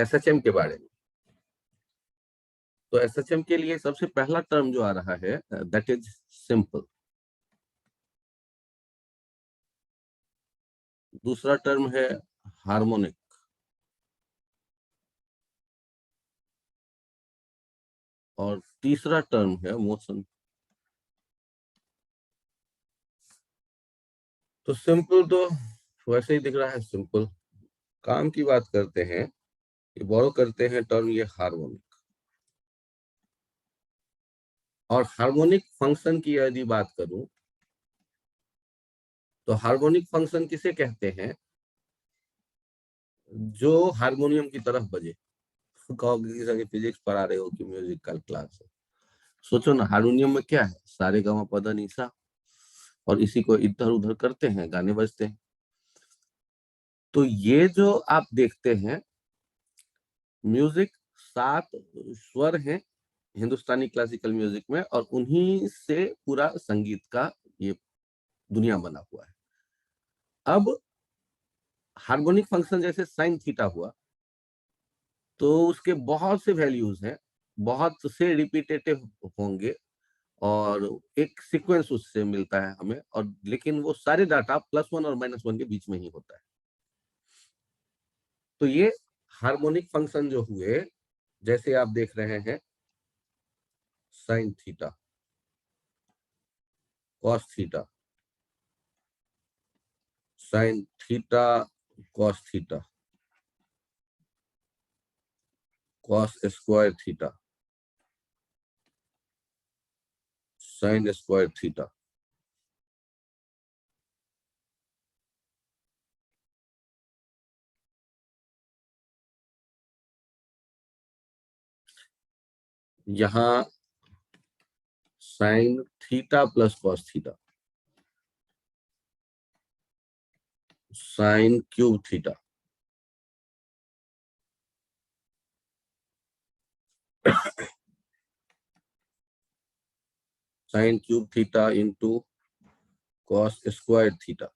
SHM के बारे में। तो एसएचएम के लिए सबसे पहला टर्म जो आ रहा है दैट इज सिंपल। दूसरा टर्म है हार्मोनिक। और तीसरा टर्म है मोशन। तो सिंपल तो वैसे ही दिख रहा है सिंपल। काम की बात करते हैं, ये बोरो करते हैं टर्म ये हार्मोनिक। और हार्मोनिक फंक्शन की यदि बात करूं तो हार्मोनिक फंक्शन किसे कहते हैं? जो हारमोनियम की तरफ बजे। कहोगे कि सर फिजिक्स पढ़ा रहे हो कि म्यूजिकल क्लास है। सोचो ना, हारमोनियम में क्या है? सारे गामा पदा निशा, और इसी को इधर उधर करते हैं, गाने बजते हैं। तो ये जो आप देखते हैं म्यूजिक, 7 स्वर हैं हिंदुस्तानी क्लासिकल म्यूजिक में, और उन्हीं से पूरा संगीत का ये दुनिया बना हुआ है। अब हार्मोनिक फंक्शन जैसे साइन थीटा हुआ, तो उसके बहुत से वैल्यूज हैं, बहुत से रिपीटेटिव होंगे, और एक सीक्वेंस उससे मिलता है हमें, और लेकिन वो सारे डाटा +1 और -1 के बीच में ही होता है। तो ये हार्मोनिक फंक्शन जो हुए, जैसे आप देख रहे हैं sine theta, cos theta, sine theta, cos theta, cos square theta, sine square theta. यहां sine theta plus cos theta, sine cube theta, sine cube theta into cos square theta.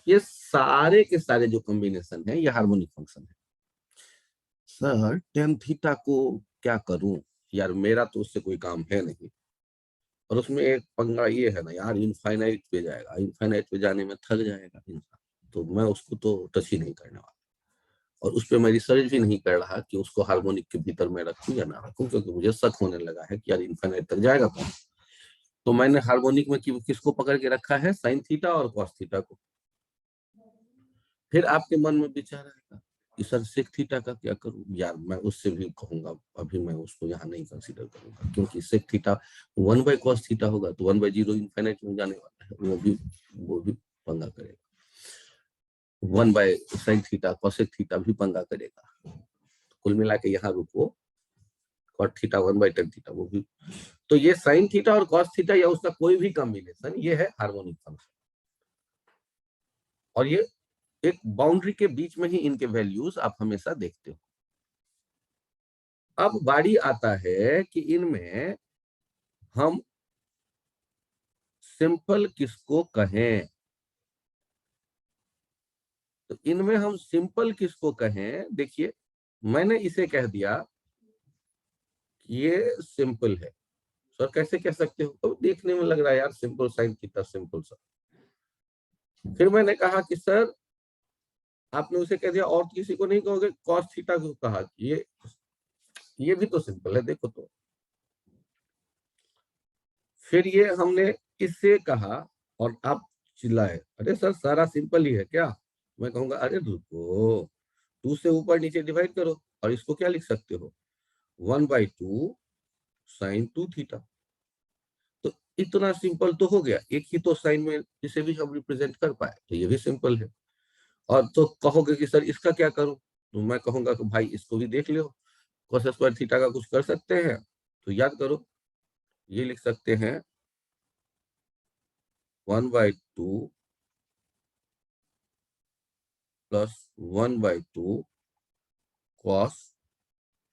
ये सारे के सारे जो कॉम्बिनेशन है ये हार्मोनिक फंक्शन है। Sir ten theta को क्या करूं? यार मेरा तो उससे कोई काम है नहीं। और उसमें एक पंगा ये है ना यार, इनफाइनाइट पे जाएगा, इनफाइनाइट पे जाने में थक जाएगा इंसान, तो मैं उसको तो टच ही नहीं करने वाला। और उस पर मैं रिसर्च भी नहीं कर रहा कि उसको हार्मोनिक के भीतर मैं रखूं या ना रखूं, क्योंकि मुझे शक होने लगा है कि यार इनफाइनाइट तक जाएगा कौन। तो मैंने हार्मोनिक में किसको पकड़ के रखा है? साइन थीटा और कॉस थीटा को। फिर आपके मन में विचार आएगा कि सर सेक थीटा का क्या करूं? यार मैं उससे भी कहूंगा, अभी मैं उसको यहाँ नहीं कंसीडर करूंगा, क्योंकि सेक थीटा 1/cos थीटा होगा तो 1/0 इनफाइनाइट में जाने वाला है, वो भी पंगा करेगा। 1/sin थीटा cosec थीटा भी पंगा करेगा। कुल मिला के यहाँ रुको, cot थीटा 1/tan थीटा वो भी। तो ये साइन थीटा और कॉस थीटा या उसका कोई भी कॉम्बिनेशन, ये है हार्मोनिक फंक्शन। और ये एक बाउंड्री के बीच में ही इनके वैल्यूज आप हमेशा देखते हो। अब बारी आता है कि इनमें हम सिंपल किसको कहें। तो इनमें हम सिंपल किसको कहें? देखिए, मैंने इसे कह दिया कि ये सिंपल है। सर कैसे कह सकते हो? तो देखने में लग रहा है यार सिंपल साइन थीटा सिंपल सा। फिर मैंने कहा कि सर आपने उसे कह दिया, और किसी को नहीं कहोगे? कॉस थीटा को कहा कि ये भी तो सिंपल है, देखो तो। फिर ये हमने इससे कहा, और आप चिल्लाए, अरे सर सारा सिंपल ही है क्या? मैं कहूंगा अरे रुको, 2 से ऊपर नीचे डिवाइड करो, और इसको क्या लिख सकते हो? 1/2 साइन 2 थीटा। तो इतना सिंपल तो हो गया, एक ही तो साइन में जिसे भी हम रिप्रेजेंट कर पाए, तो ये भी सिंपल है। और तो कहोगे कि सर इसका क्या करूं? तो मैं कहूंगा कि भाई इसको भी देख लो, cos स्क्वायर थीटा का कुछ कर सकते हैं तो याद करो, ये लिख सकते हैं 1/2 प्लस 1/2 cos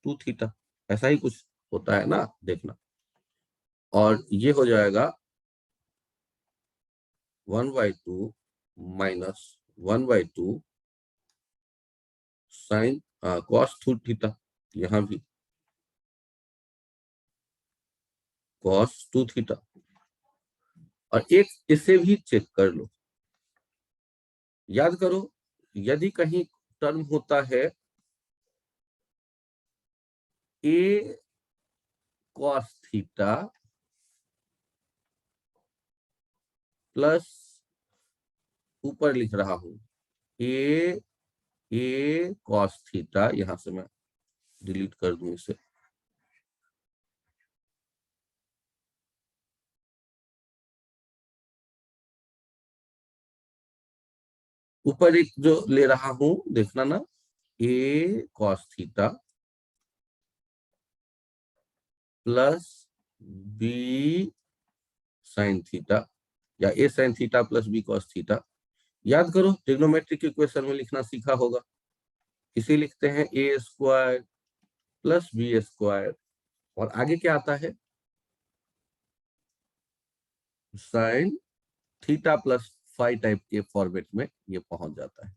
2 थीटा। ऐसा ही कुछ होता है ना, देखना। और ये हो जाएगा 1/2 माइनस 1/2 साइन cos 2 थीटा। यहां भी cos 2 थीटा। और एक इसे भी चेक कर लो, याद करो, यदि कहीं टर्म होता है a cos थीटा प्लस, ऊपर लिख रहा हूं a cos थीटा, यहां से मैं डिलीट कर दूं इसे, ऊपर एक जो ले रहा हूं देखना ना, a cos theta plus b sin theta, या a sin theta plus b cos theta. याद करो, ट्रिग्नोमेट्रिक इक्वेशन में लिखना सीखा होगा, इसे लिखते हैं a square plus b square, और आगे क्या आता है, sine theta plus five type के फॉर्मेट में ये पहुंच जाता है।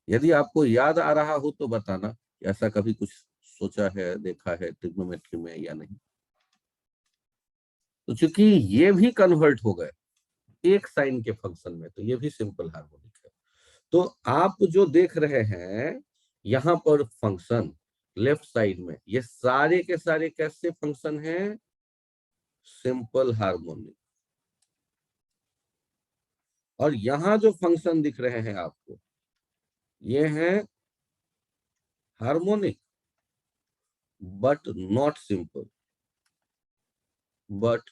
यदि आपको याद आ रहा हो तो बताना, ऐसा कभी कुछ सोचा है, देखा है ट्रिग्नोमेट्री में या नहीं। तो चूंकि ये भी कन्वर्ट हो गए एक साइन के फंक्शन में, तो ये भी सिंपल हार्मोनिक है। तो आप जो देख रहे हैं यहां पर फंक्शन लेफ्ट साइड में, ये सारे के सारे कैसे फंक्शन हैं, सिंपल हार्मोनिक। और यहां जो फंक्शन दिख रहे हैं आपको, ये हैं harmonic but not simple, but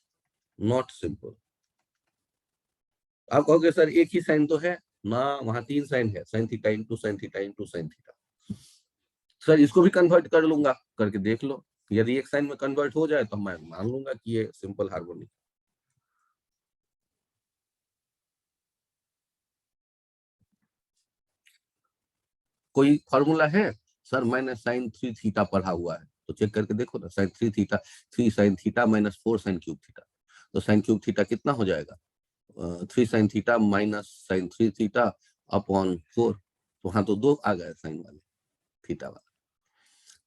not simple. आप कहोगे सर एक ही साइन तो है ना, वहां तीन साइन है, sine theta into sine theta into sine theta. Sir इसको भी कन्वर्ट कर लूंगा, करके देख लो, यदि एक साइन में कन्वर्ट हो जाए तो मैं मान लूंगा कि ये सिंपल हार्मोनिक। कोई फॉर्मूला है, सर मैंने साइन 3 थीटा पढ़ा हुआ है, तो चेक करके देखो ना, sine 3 theta, 3 sine theta minus 4 sine cube theta, तो साइन क्यूब थीटा कितना हो जाएगा, 3 sine theta minus sine 3 theta upon 4, तो हाँ, तो दो आ गए साइन वाले, थीटा वाला।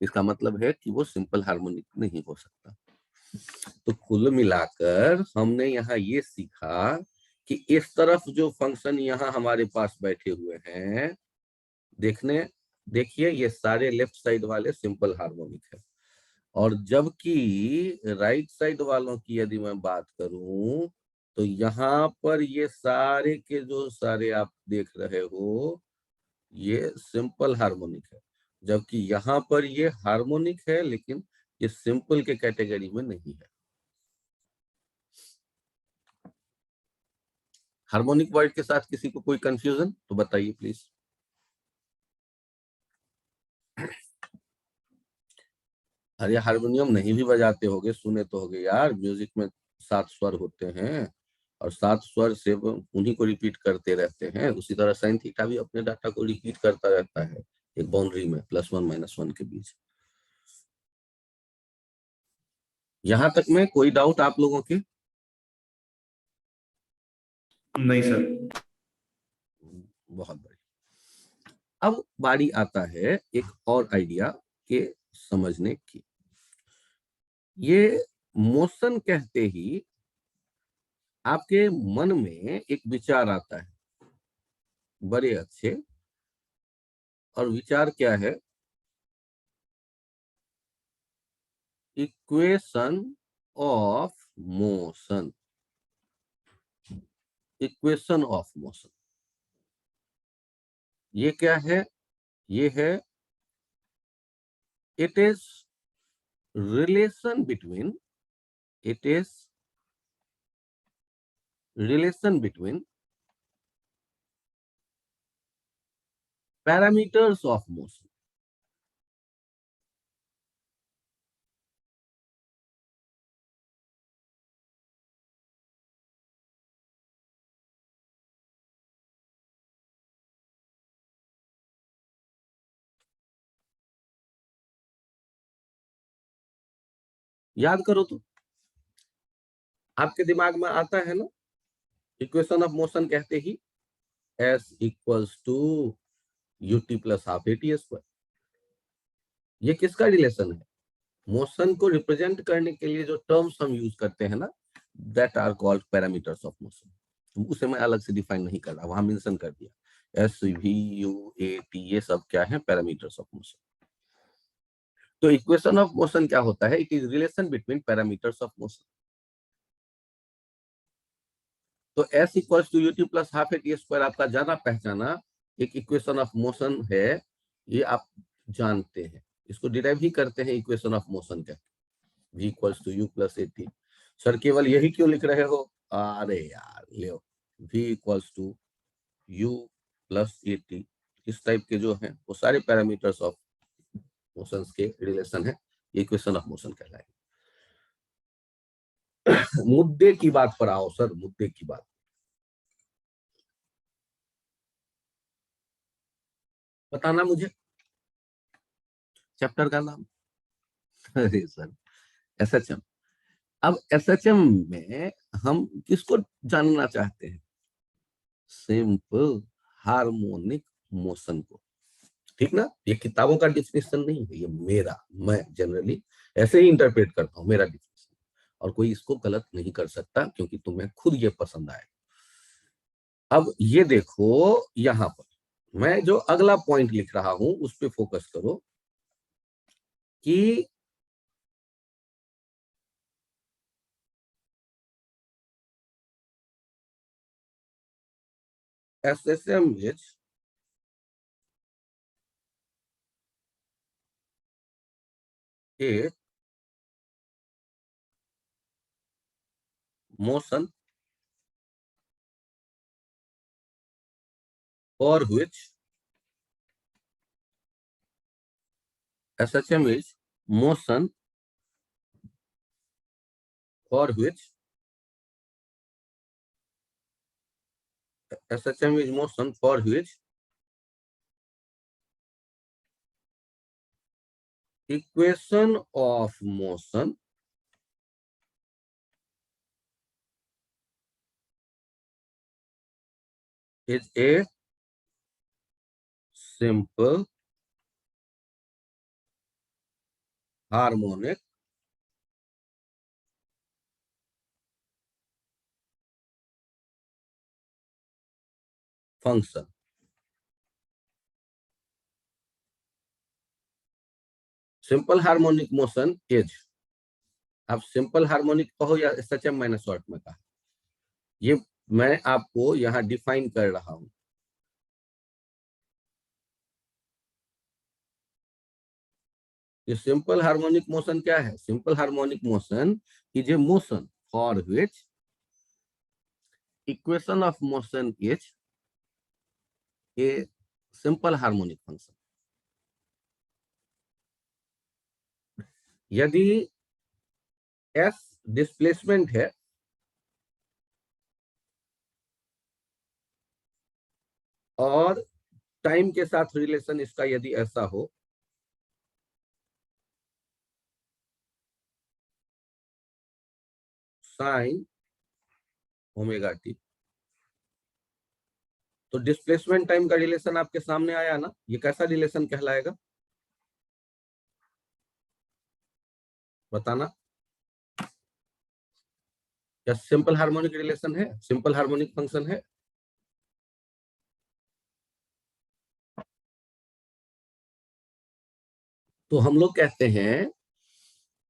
इसका मतलब है कि वो सिंपल हार्मोनिक नहीं हो सकता। तो कुल मिलाकर हमने यहाँ ये सीखा कि इस तरफ जो फंक्शन यहाँ हमारे पास बैठे हुए हैं, देखने देखिए ये सारे लेफ्ट साइड वाले सिंपल हार्मोनिक है, और जबकि राइट साइड वालों की यदि मैं बात करूं, तो यहाँ पर ये सारे के जो सारे आप देख रहे हो, ये सिंपल हार्मोनिक है, जबकि यहाँ पर ये हार्मोनिक है, लेकिन ये सिंपल के कैटेगरी में नहीं है। हार्मोनिक वर्ड के साथ किसी को कोई कंफ्यूजन तो बताइए प्लीज। अरे हारमोनियम नहीं भी बजाते होगे, सुने तो होगे यार, म्यूजिक में 7 स्वर होते हैं, और 7 स्वर से उन्हीं को रिपीट करते रहते हैं। उसी तरह साइन थीटा भी अपने डाटा को रिपीट करता रहता है, एक बाउंड्री में +1 -1 के बीच। यहां तक में कोई डाउट आप लोगों के? नहीं सर। बहुत बढ़िया। अब बारी आता है एक और आइडिया के समझने की। ये मोशन कहते ही आपके मन में एक विचार आता है, बड़े अच्छे, और विचार क्या है, equation of motion, equation of motion. ये क्या है, ये है, it is relation between, it is relation between parameters of motion. याद करो तो, आपके दिमाग में आता है ना, इक्वेशन ऑफ मोशन कहते ही S equals to ut plus half AT square. ये किसका रिलेशन है? मोशन को रिप्रेजेंट करने के लिए जो टर्म्स हम यूज करते हैं ना, that are called parameters of motion. उसे मैं अलग से डिफाइन नहीं कर रहा, वहां मेंशन कर दिया। S V U A T ये सब क्या है? Parameters of motion. तो इक्वेशन ऑफ मोशन क्या होता है? It is relation between parameters of motion. तो S equals to UT plus half A T square आपका जाना पहचाना एक इक्वेशन ऑफ मोशन है, ये आप जानते हैं। इसको डिराइव ही करते हैं इक्वेशन ऑफ मोशन का, v equals to u plus a t. Sir केवल यही क्यों लिख रहे हो? अरे यार ले, v equals to u plus a t, इस टाइप के जो हैं वो सारे पैरामीटर्स ऑफ मोशन के रिलेशन है, इक्वेशन ऑफ मोशन कहलाएगा। मुद्दे की बात पर आओ सर, मुद्दे की बात। बताना मुझे चैप्टर का नाम। अरे सर एसएचएम। अब एसएचएम में हम किसको जानना चाहते हैं? सिंपल हार्मोनिक मोशन को, ठीक ना? ये किताबों का डिफिनेशन नहीं है, ये मेरा, मैं जनरली ऐसे ही इंटरप्रेट करता हूं, मेरा डिफिनेशन। और कोई इसको गलत नहीं कर सकता क्योंकि तुम्हें खुद ये पसंद आए। अब ये देखो, यहां पर मैं जो अगला पॉइंट लिख रहा हूं उस पर फोकस करो कि SSM is a motion for which SHM is motion for which SHM is motion for which equation of motion is a simple harmonic function। Simple harmonic motion is, आप सिंपल हार्मोनिक कहो या SHM मैंने short में कहा, ये मैं आपको यहां डिफाइन कर रहा हूं। ये सिंपल हार्मोनिक मोशन क्या है? Simple harmonic motion is a motion for which equation of motion is a simple harmonic function. यदि एस डिस्प्लेसमेंट है और टाइम के साथ रिलेशन इसका यदि ऐसा हो, साइन ओमेगा टी, तो डिस्प्लेसमेंट टाइम का रिलेशन आपके सामने आया ना, ये कैसा रिलेशन कहलाएगा? बताना। क्या सिंपल हार्मोनिक रिलेशन है? सिंपल हार्मोनिक फंक्शन है? तो हम लोग कहते हैं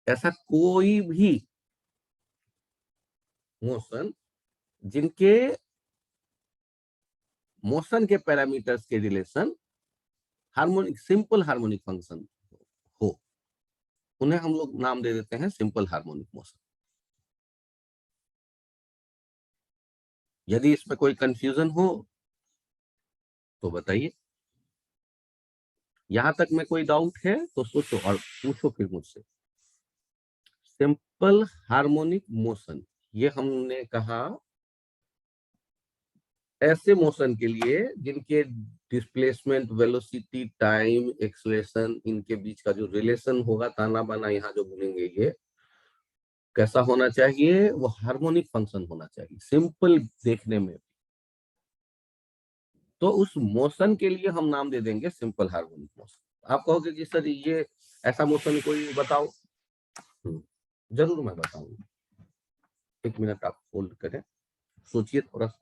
ऐसा कोई भी मोशन जिनके मोशन के पैरामीटर्स के relation harmonic simple harmonic function हो, उन्हें हम लोग नाम दे देते हैं सिंपल हार्मोनिक मोशन। यदि इसमें कोई कंफ्यूजन हो तो बताइए, यहां तक में कोई डाउट है तो सोचो और पूछो फिर मुझसे। सिंपल हार्मोनिक मोशन, ये हमने कहा ऐसे मोशन के लिए जिनके डिस्प्लेसमेंट, वेलोसिटी, टाइम, एक्सलेशन, इनके बीच का जो रिलेशन होगा, ताना बाना यहाँ जो बोलेंगे, ये कैसा होना चाहिए? वो हार्मोनिक फंक्शन होना चाहिए, सिंपल देखने में। तो उस मोशन के लिए हम नाम दे देंगे सिंपल हार्मोनिक मोशन। आप कहोगे कि सर ये ऐसा मोशन कोई बताओ, जरूर मैं बताऊंगा। 1 मिनट आप होल्ड करें, सोचिए थोड़ा सा।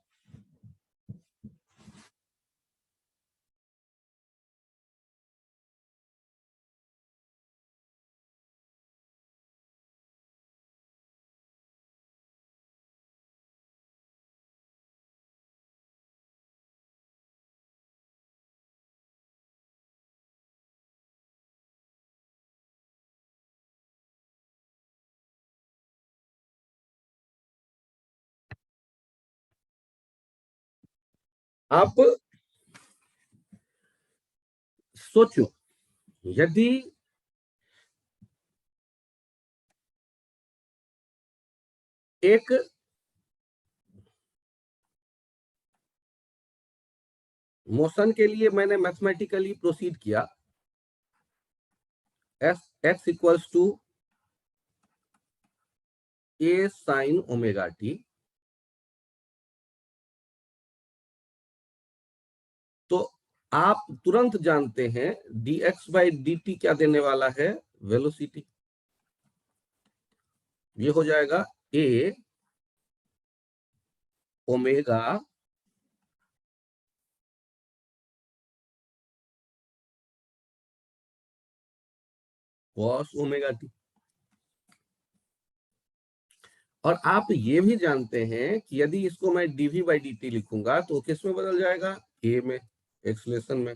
आप सोचो, यदि एक मोशन के लिए मैंने मैथमेटिकली प्रोसीड किया, x equals to a sin omega t, तो आप तुरंत जानते हैं dx बाई dt क्या देने वाला है, वेलोसिटी। ये हो जाएगा a omega cos omega T. और आप ये भी जानते हैं कि यदि इसको मैं dv बाई dt लिखूंगा तो किस में बदल जाएगा, a में, एक्सलेशन में।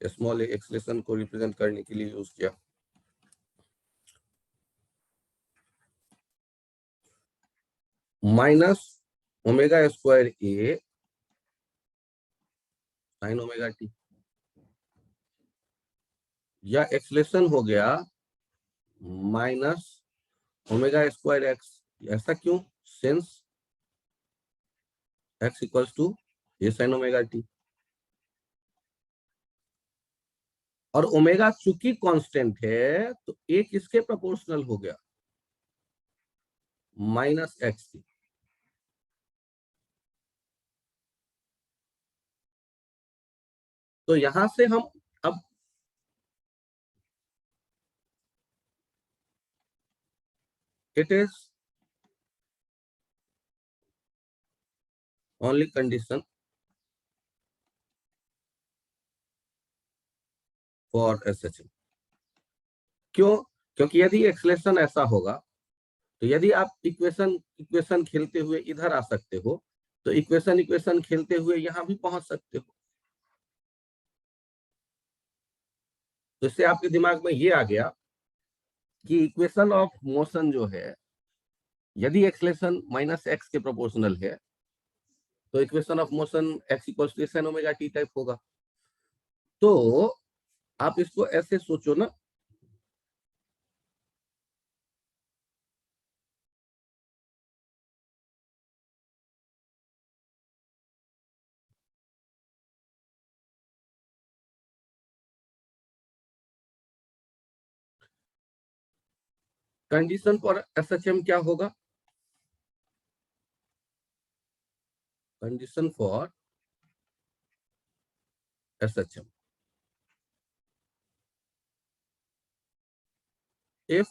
स्मॉल एक्सलेशन को रिप्रेजेंट करने के लिए यूज किया। Minus omega square a sine omega t, या एक्सलेशन हो गया माइनस ओमेगा स्क्वायर एक्स। ऐसा क्यों, since x equals to a sine omega T. और ओमेगा चूंकि कांस्टेंट है तो ए किसके प्रोपोर्शनल हो गया, माइनस एक्स की। तो यहां से हम अब it is only condition for SHM. क्यों, क्योंकि यदि एक्सलेशन ऐसा होगा तो यदि आप इक्वेशन इक्वेशन खेलते हुए इधर आ सकते हो, तो इक्वेशन इक्वेशन खेलते हुए यहां भी पहुंच सकते हो। तो इससे आपके दिमाग में ये आ गया कि इक्वेशन ऑफ मोशन जो है, यदि एक्सलेशन माइनस एक्स के प्रोपोर्शनल है तो equation of motion x equals to sin omega t type होगा। तो आप इसको ऐसे सोचो ना, कंडीशन फॉर एसएचएम क्या होगा, condition for SHM, if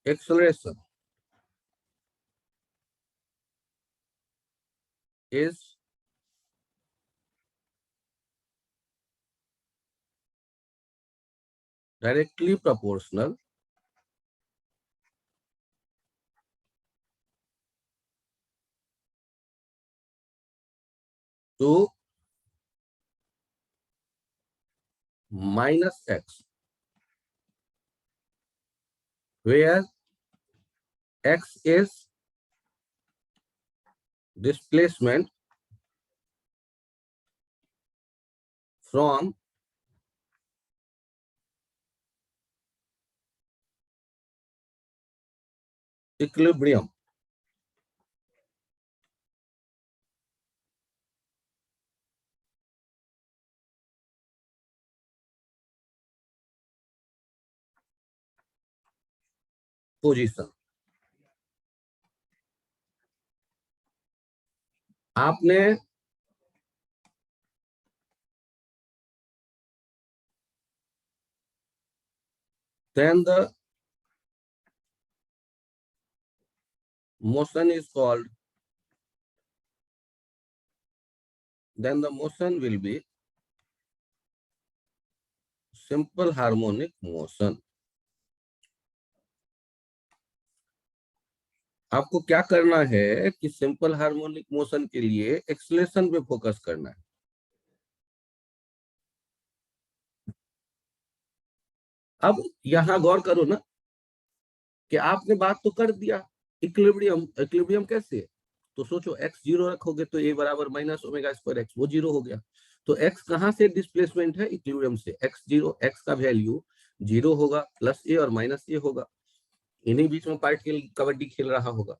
acceleration is directly proportional to minus x, where x is displacement from equilibrium। Position, आपने then the motion is called, then the motion will be simple harmonic motion. आपको क्या करना है कि simple harmonic motion के लिए acceleration पे focus करना है। अब यहां गौर करो ना कि आपने बात तो कर दिया इक्विलिब्रियम, इक्विलिब्रियम कैसे है? तो सोचो x जीरो रखोगे तो a बराबर माइनस ओमेगा स्क्वायर x, वो जीरो हो गया। तो x कहां से डिस्प्लेसमेंट है? इक्विलिब्रियम से। x जीरो, x का वैल्यू जीरो होगा, प्लस a और माइनस a होगा। इन्हीं बीच में पार्टिकल कबड्डी खेल रहा होगा,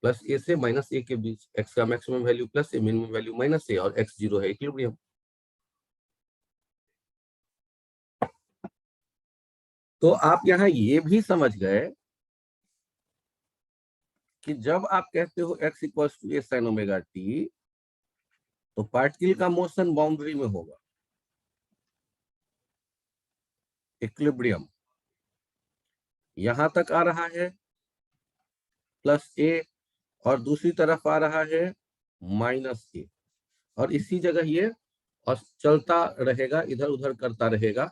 प्लस a से माइनस a के बीच। x का maximum value plus a, minimum value minus a, और x जीरो है, इक्विलिब्रियम। तो आप यहां ये भी समझ गए कि जब आप कहते हो x equals to a sin omega t, तो पार्टिकल का मोशन बाउंड्री में होगा, इक्विलिब्रियम। यहां तक आ रहा है प्लस a, और दूसरी तरफ आ रहा है माइनस a, और इसी जगह ये और चलता रहेगा, इधर उधर करता रहेगा।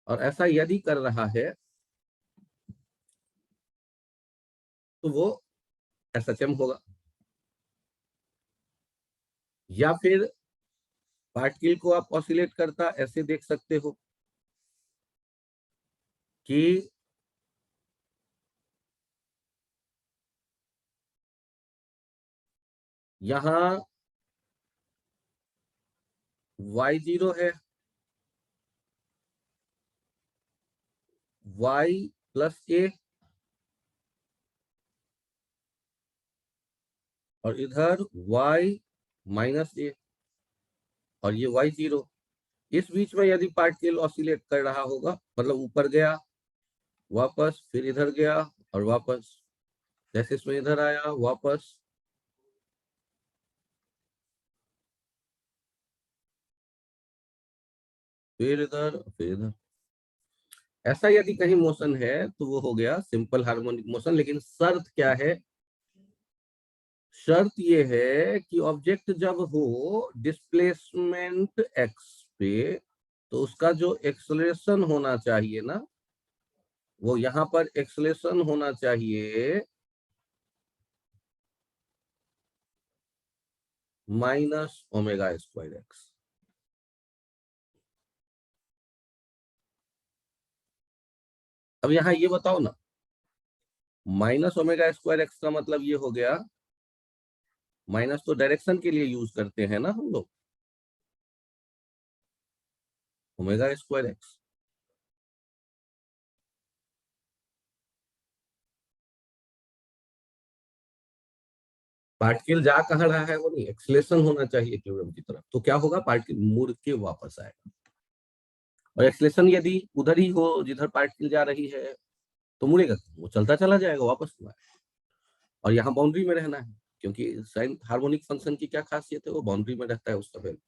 और ऐसा यदि कर रहा है तो वो SHM होगा। या फिर पार्टिकल को आप ऑसिलेट करता ऐसे देख सकते हो कि यहां y जीरो है, y प्लस a, और इधर y माइनस a, और ये y जीरो। इस बीच में यदि पार्टिकल ऑसिलेट कर रहा होगा, मतलब ऊपर गया, वापस, फिर इधर गया और वापस, जैसे इसमें इधर आया वापस, फिर इधर, फिर इधर, ऐसा यदि कहीं मोशन है तो वो हो गया सिंपल हार्मोनिक मोशन। लेकिन शर्त क्या है? शर्त ये है कि ऑब्जेक्ट जब हो डिस्प्लेसमेंट x पे, तो उसका जो एक्सेलरेशन होना चाहिए ना, वो यहां पर एक्सेलरेशन होना चाहिए माइनस ओमेगा स्क्वायर एक्स। अब यहां ये बताओ ना, माइनस ओमेगा स्क्वायर एक्स का मतलब ये हो गया, माइनस तो डायरेक्शन के लिए यूज करते हैं ना हम लोग, ओमेगा स्क्वायर एक्स। पार्टिकल जा कहाँ रहा है वो नहीं, एक्सलेशन होना चाहिए इक्विलिब्रियम की तरफ। तो क्या होगा, पार्टिकल मुड़ के वापस आएगा। और एक्सलेशन यदि उधर ही हो जिधर पार्टिकल जा रही है, तो मुड़ेगा, वो चलता चला जाएगा, वापस नहीं आएगा। और यहाँ बाउंड्री में रहना है, क्योंकि साइन हार्मोनिक फंक्शन की क्या खासियत है, वो बाउंड्री में रहता है उसका वैल्यू।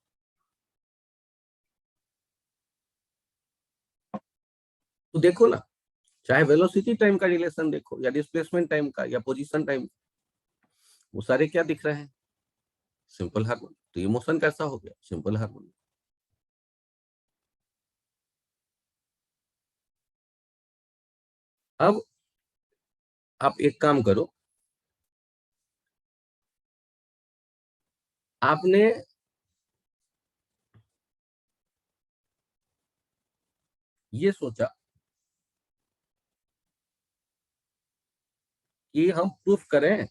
तो देखो ना, चाहे वेलोसिटी टाइम का रिलेशन देखो, या डिस्प्लेसमेंट टाइम का, या पोजीशन टाइम, वो सारे क्या दिख रहे हैं? Simple harmonic. तो ये मोशन कैसा हो गया? Simple harmonic. अब आप एक काम करो, आपने ये सोचा कि हम प्रूफ करें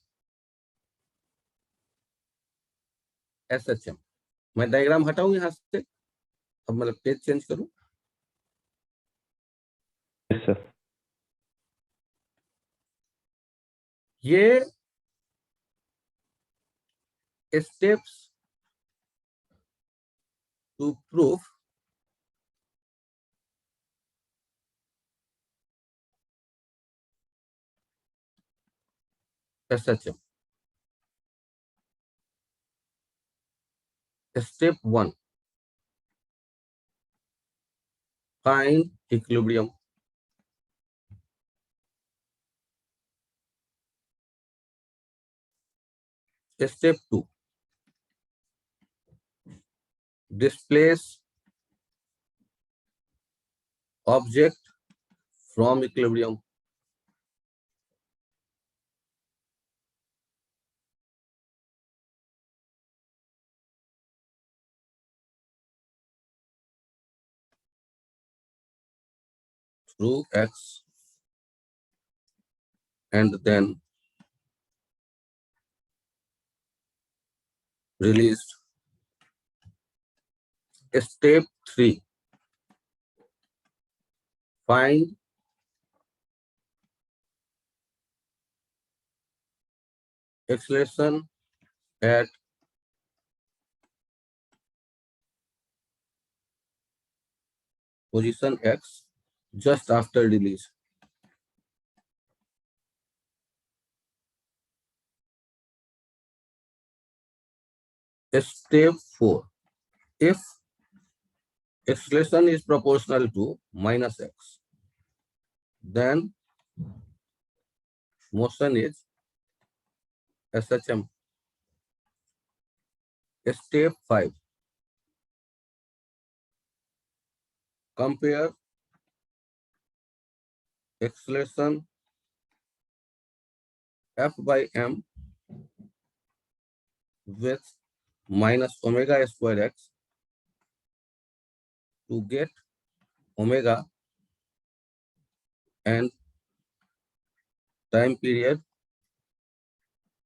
SHM। मैं डायग्राम हटाऊं यहां से, अब मतलब पेज चेंज करूं। Yes sir. ये steps to proof SHM। Step 1, find equilibrium. Step 2, displace object from equilibrium. Through X and then released. Step 3, find acceleration at position X just after release. Step 4, if acceleration is proportional to minus X, then motion is SHM. Step 5, compare acceleration F by M with minus omega square X to get omega and time period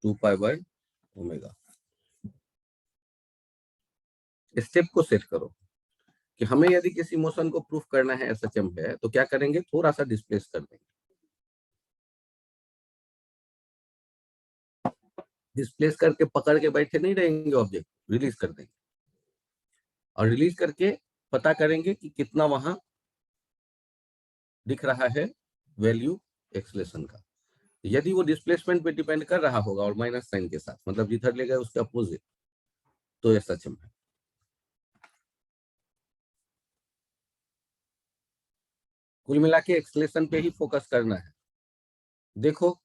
2 pi by omega. Step को set करो कि हमें यदि किसी motion को proof करना है SHM है तो क्या करेंगे, थोड़ा सा डिस्प्लेस कर देंगे. डिस्प्लेस करके पकड़ के बैठे नहीं रहेंगे, ऑब्जेक्ट रिलीज कर देंगे और रिलीज करके पता करेंगे कि कितना वहां दिख रहा है वैल्यू एक्सेलरेशन का. यदि वो डिस्प्लेसमेंट पे डिपेंड कर रहा होगा और माइनस साइन के साथ, मतलब जिधर ले गए उसके अपोजिट, तो एसएचएम है. कुल मिला के एक्सेलरेशन पे ही फोकस करना है. देखो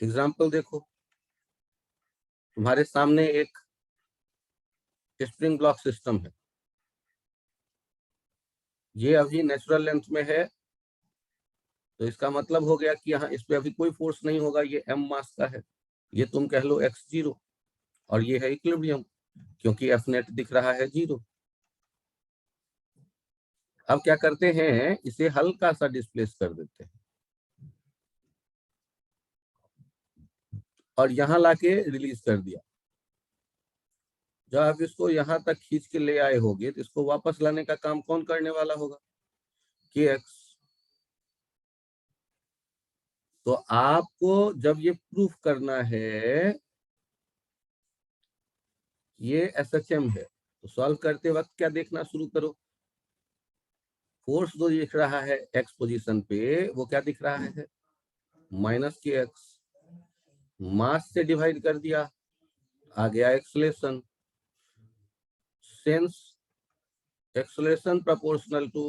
एग्जाम्पल देखो, तुम्हारे सामने एक स्प्रिंग ब्लॉक सिस्टम है. ये अभी नेचुरल लेंथ में है, तो इसका मतलब हो गया कि यहाँ इस पे अभी कोई फोर्स नहीं होगा, ये m मास का है. ये तुम कह लो x0 और ये है इक्विलिब्रियम, क्योंकि एफ नेट दिख रहा है 0. अब क्या करते हैं, इसे हल्का सा डिस्प्लेस कर देते हैं और यहाँ लाके रिलीज कर दिया. जब आप इसको यहाँ तक खींच के ले आए होगे तो इसको वापस लाने का काम कौन करने वाला होगा, kx. तो आपको जब ये प्रूफ करना है ये एसएचएम है, तो सॉल्व करते वक्त क्या देखना शुरू करो, फोर्स जो दिख रहा है एक्स पोजीशन पे वो क्या दिख रहा है, माइनस के एक्स. मास से डिवाइड कर दिया, आ गया acceleration. Since acceleration proportional to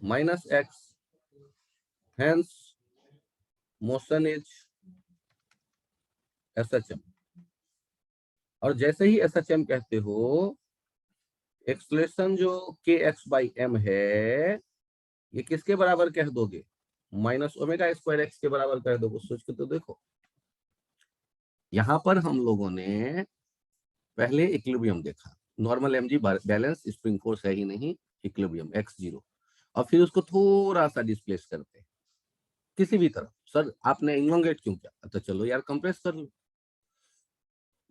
minus x, hence motion is SHM. और जैसे ही एसएचएम कहते हो, एक्सेलरेशन जो के एक्स बाई एम है ये किसके बराबर कह दोगे, माइनस ओमेगा स्क्वायर एक्स के बराबर कह दोगे. सोच के तो देखो, यहां पर हम लोगों ने पहले इक्विलिब्रियम देखा, normal MG balance spring force है ही नहीं, इक्विलिब्रियम x0, और फिर उसको थोड़ा सा डिस्प्लेस करते हैं किसी भी तरह. सर आपने इलोंगेट क्यों किया, तो चलो यार कंप्रेस कर लो.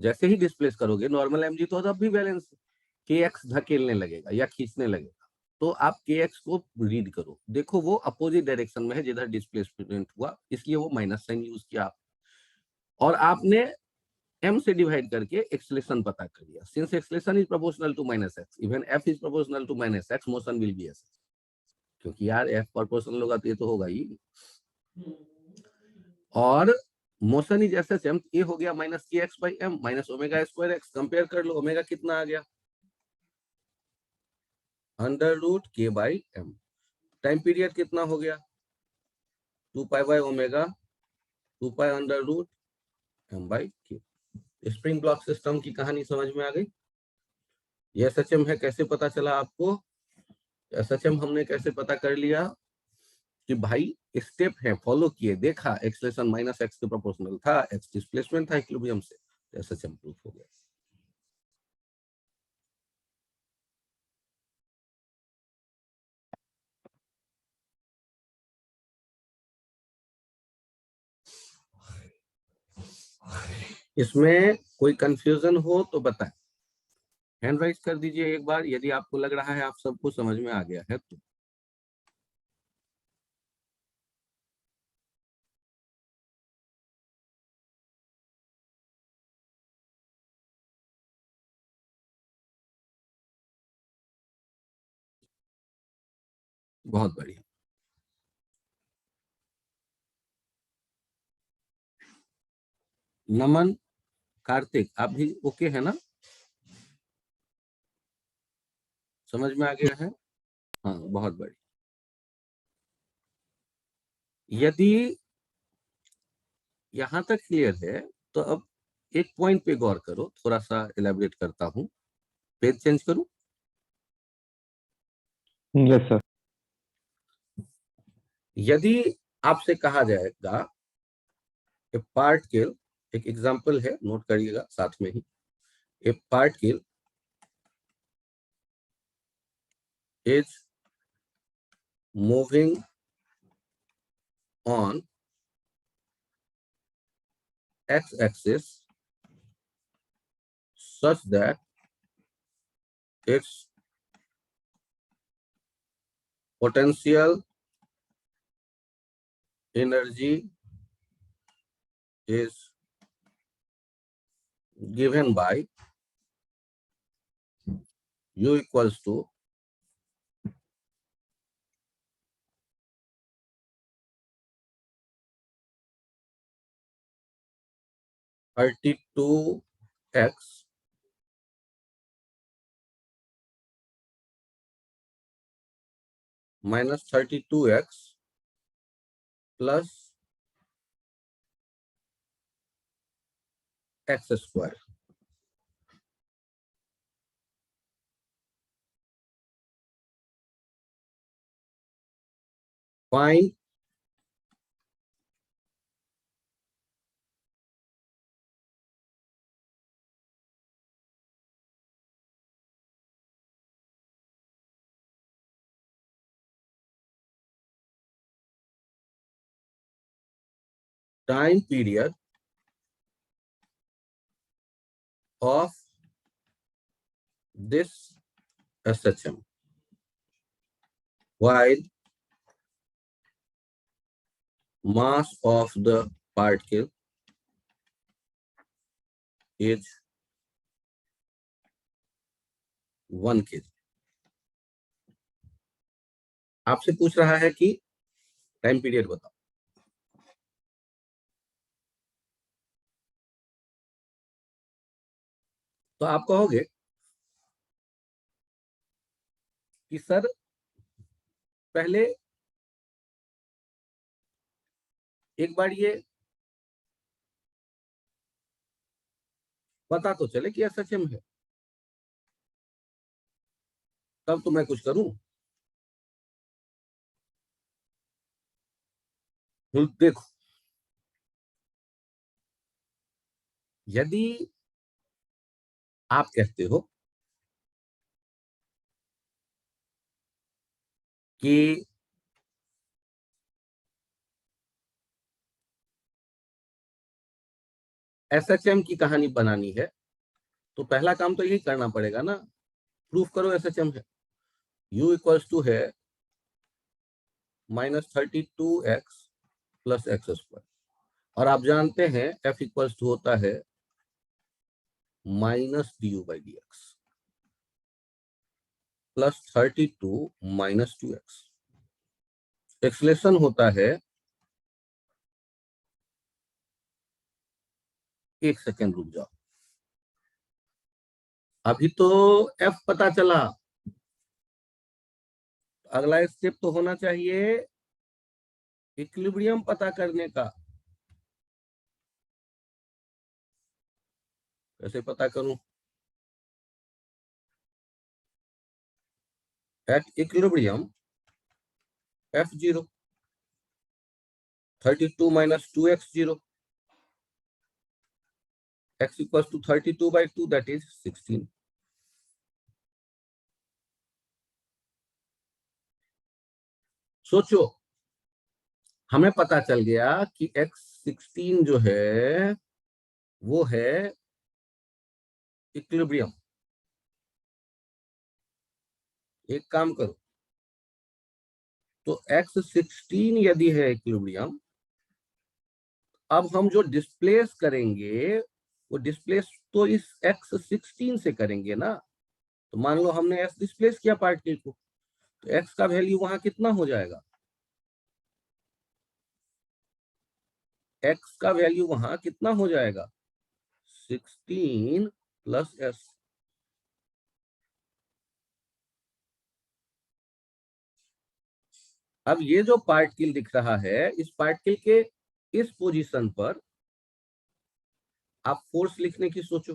जैसे ही डिस्प्लेस करोगे नॉर्मल एमजी तो अब भी बैलेंस, के एक्स धकेलने लगेगा या खींचने लगेगा, तो आप के एक्स को रीड करो. देखो वो अपोजिट डायरेक्शन में है जिधर डिस्प्लेसमेंट हुआ, इसलिए वो माइनस साइन यूज किया. और आपने m से डिवाइड करके एक्सेलरेशन पता कर दिया. Since acceleration is proportional to minus x, even f is proportional to minus x, motion will be S. क्योंकि यार f प्रोपोर्शनल होगा तो ये तो होगा ही. और मोशन इज एसएचएम, ये हो गया minus k x by m minus omega square x. Compare कर लो, ओमेगा कितना आ गया, under root k by m. Time period कितना हो गया, 2 pi by omega 2 pi under root m/q। Spring block system की कहानी समझ में आ गई। ये एसएचएम है, कैसे पता चला आपको? एसएचएम हमने कैसे पता कर लिया कि भाई स्टेप है, फॉलो किए, देखा एक्सेलरेशन -x के प्रोपोर्शनल था, x डिस्प्लेसमेंट था इक्विलिब्रियम से, एसएचएम प्रूफ हो गया। इसमें कोई कंफ्यूजन हो तो बताएं, हैंड राइज कर दीजिए एक बार, यदि आपको लग रहा है आप सबको समझ में आ गया है तो। बहुत बढ़िया। नमन, कार्तिक, आप भी ओके है ना? समझ में आ गया है? हाँ, बहुत बढ़िया। यदि यहां तक क्लियर है तो अब एक पॉइंट पे गौर करो, थोड़ा सा एलैबोरेट करता हूं। पेज चेंज करूं? Yes sir. यदि आपसे कहा जाएगा ए पार्टिकल, एक एग्जांपल है, नोट करिएगा साथ में ही, a particle is moving on x axis such that its potential energy is given by u equals to (32x minus 32x plus x square। Find time period of this SHM while mass of the particle is 1 kg। आपसे पूछ रहा है कि time period बताओ। तो आप कहोगे कि सर पहले एक बार ये पता तो चले कि एसएचएम है, तब तो मैं कुछ करूं। देखो, यदि आप कहते हो कि एसएचएम की कहानी बनानी है तो पहला काम तो यही करना पड़ेगा ना, प्रूफ करो एसएचएम है। u इक्वल्स टू है -32x प्लस एक्स स्क्वायर, और आप जानते हैं f इक्वल्स टू होता है -du/dx plus 32 minus 2x। Acceleration होता है, एक सेकेंड रुक जाओ, अभी तो f पता चला, अगला स्टेप तो होना चाहिए इक्विलिब्रियम पता करने का। कैसे पता करूं? At equilibrium F0 32 minus 2x0, x equals to 32 by 2, that is 16. सोचो, हमें पता चल गया कि x16 जो है वो है इक्विलिब्रियम। एक काम करो, तो x16 यदि है इक्विलिब्रियम, अब हम जो डिस्प्लेस करेंगे वो डिस्प्लेस तो इस x16 से करेंगे ना। तो मान लो हमने s डिस्प्लेस किया पार्टिकल को, तो x का वैल्यू वहां कितना हो जाएगा? x का वैल्यू वहां कितना हो जाएगा? 16 प्लस s। अब ये जो पार्टिकल दिख रहा है, इस पार्टिकल के इस पोजीशन पर आप फोर्स लिखने की सोचो,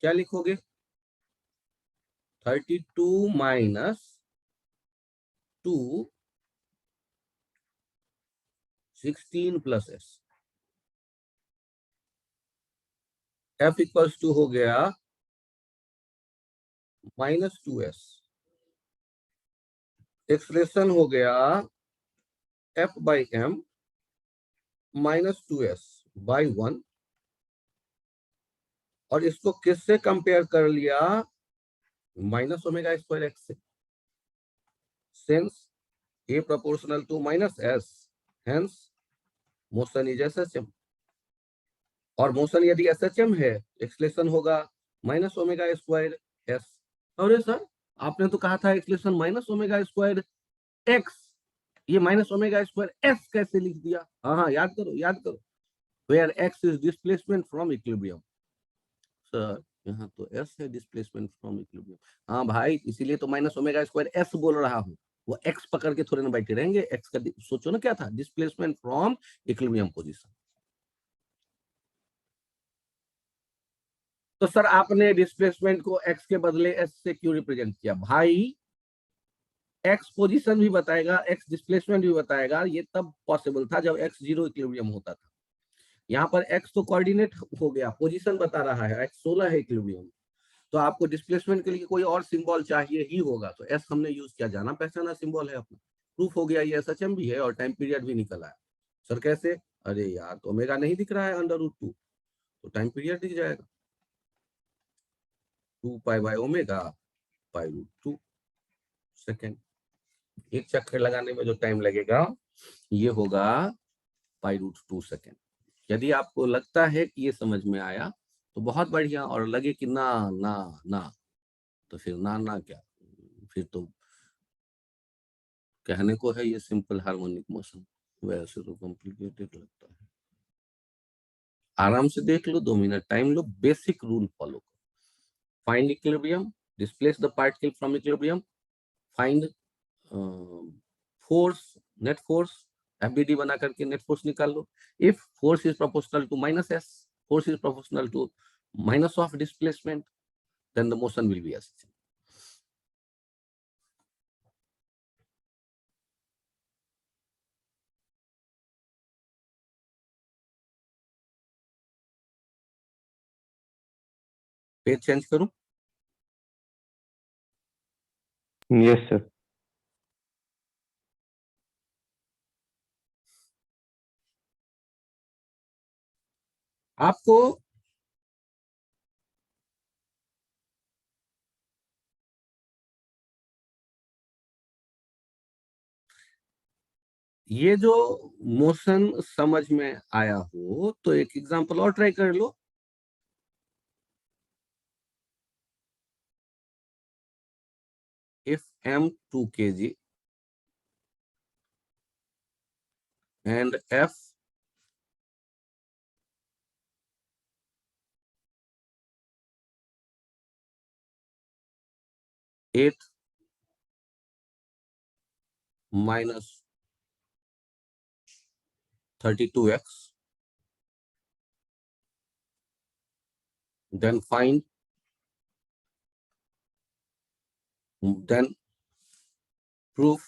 क्या लिखोगे? 32 minus 2 16 plus s। F equals to हो गया -2s। एक्सप्रेशन हो गया F by m -2s by 1। और इसको किससे कंपेयर कर लिया? माइनस ओमेगा स्क्वायर एक्स से। Since a proportional to minus s, hence motion is SHM। और मोशन यदि SHM है, एक्सलेशन होगा माइनस ओमेगा स्क्वायर s। अरे सर, आपने तो कहा था acceleration minus omega square x, ये माइनस ओमेगा स्क्वायर s कैसे लिख दिया? हाँ हाँ, याद करो याद करो। Where x is displacement from equilibrium. Sir यहाँ तो s है, डिस्प्लेसमेंट फ्रॉम इक्विलिब्रियम। हाँ भाई, इसीलिए तो माइनस ओमेगा स्क्वायर s बोल रहा हूँ। वो x पकड़ के थोड़े ना बैठे रहेंगे। x का सोचो ना क्या था? Displacement from equilibrium position. तो सर आपने डिस्प्लेसमेंट को x के बदले s से क्यों रिप्रेजेंट किया? भाई x पोजीशन भी बताएगा, x डिस्प्लेसमेंट भी बताएगा। ये तब पॉसिबल था जब x 0 इक्विलिब्रियम होता था। यहाँ पर x तो कोऑर्डिनेट हो गया, पोजीशन बता रहा है, x 16 है इक्विलिब्रियम। तो आपको डिस्प्लेसमेंट के लिए कोई और सिंबल चाहिए ही होगा, तो एस हमने यूज किया, जाना पहचाना सिंबल है अपना। प्रूफ हो गया, ये SHM भी है और टाइम पीरियड भी निकल आया। सर कैसे? अरे यार, तो ओमेगा नहीं दिख रहा है √2, तो टाइम पीरियड दिख जाएगा 2 pi by omega pi √2 second. एक चक्कर लगाने में जो टाइम लगेगा ये होगा पाई √2 सेकेंड। यदि आपको लगता है कि ये समझ में आया तो बहुत बढ़िया, और लगे कि ना ना ना, तो फिर ना ना क्या, फिर तो कहने को है ये सिंपल हार्मोनिक मोशन, वैसे तो कॉम्प्लिकेटेड लगता है। आराम से देख लो, 2 मिनट टाइम लो, बेसिक रूल फॉलो करो। Find equilibrium, displace the particle from equilibrium, find force, net force, FBD बना करके नेट फोर्स निकाल लो। If force is proportional to minus s, force is proportional to minus of displacement, then the motion will be s। Page change करूं? Yes sir. आपको ये जो motion समझ में आया हो तो एक एग्जांपल और ट्राई कर लो। If m 2 kg and F 8 minus 32x, then find, then proof,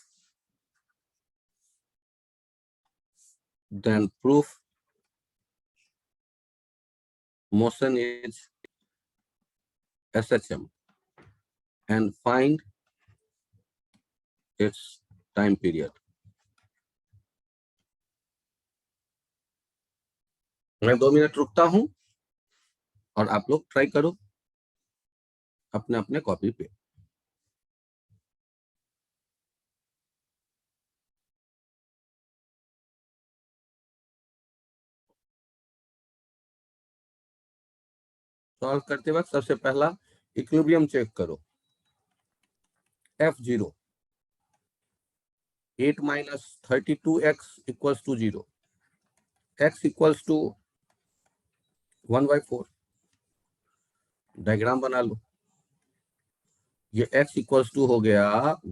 then proof motion is SHM and find its time period. मैं 2 मिनट रुकता हूं और आप लोग ट्राई करो अपने अपने कॉपी पे। सॉल्व करते वक्त सबसे पहला इक्विलिब्रियम चेक करो। F0 8 minus 32x equals to 0, x equals to 1/4। Diagram बना लो। ये x equals to हो गया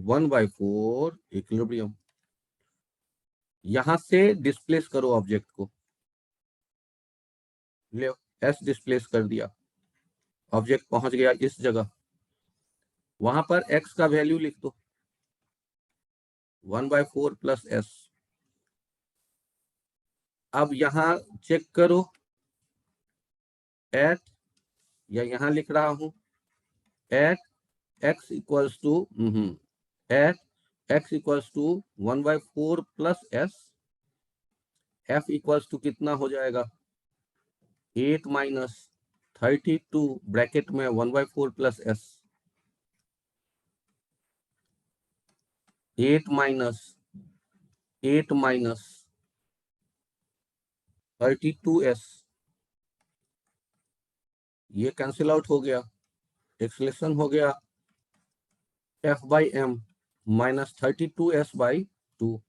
1/4 इक्विलिब्रियम। यहां से डिस्प्लेस करो ऑब्जेक्ट को, ले s डिस्प्लेस कर दिया, ऑब्जेक्ट पहुंच गया इस जगह, वहां पर x का वैल्यू लिख दो 1/4 प्लस s। अब यहां चेक करो एट, या यहां लिख रहा हूं at x equals to at x equals to 1/4 plus s, f equals to कितना हो जाएगा 8 माइनस 32 ब्रैकेट में 1/4 प्लस s, 8 माइनस 32s, ये कैंसिल आउट हो गया, एक्सलेशन हो गया f/m माइनस 32s/2,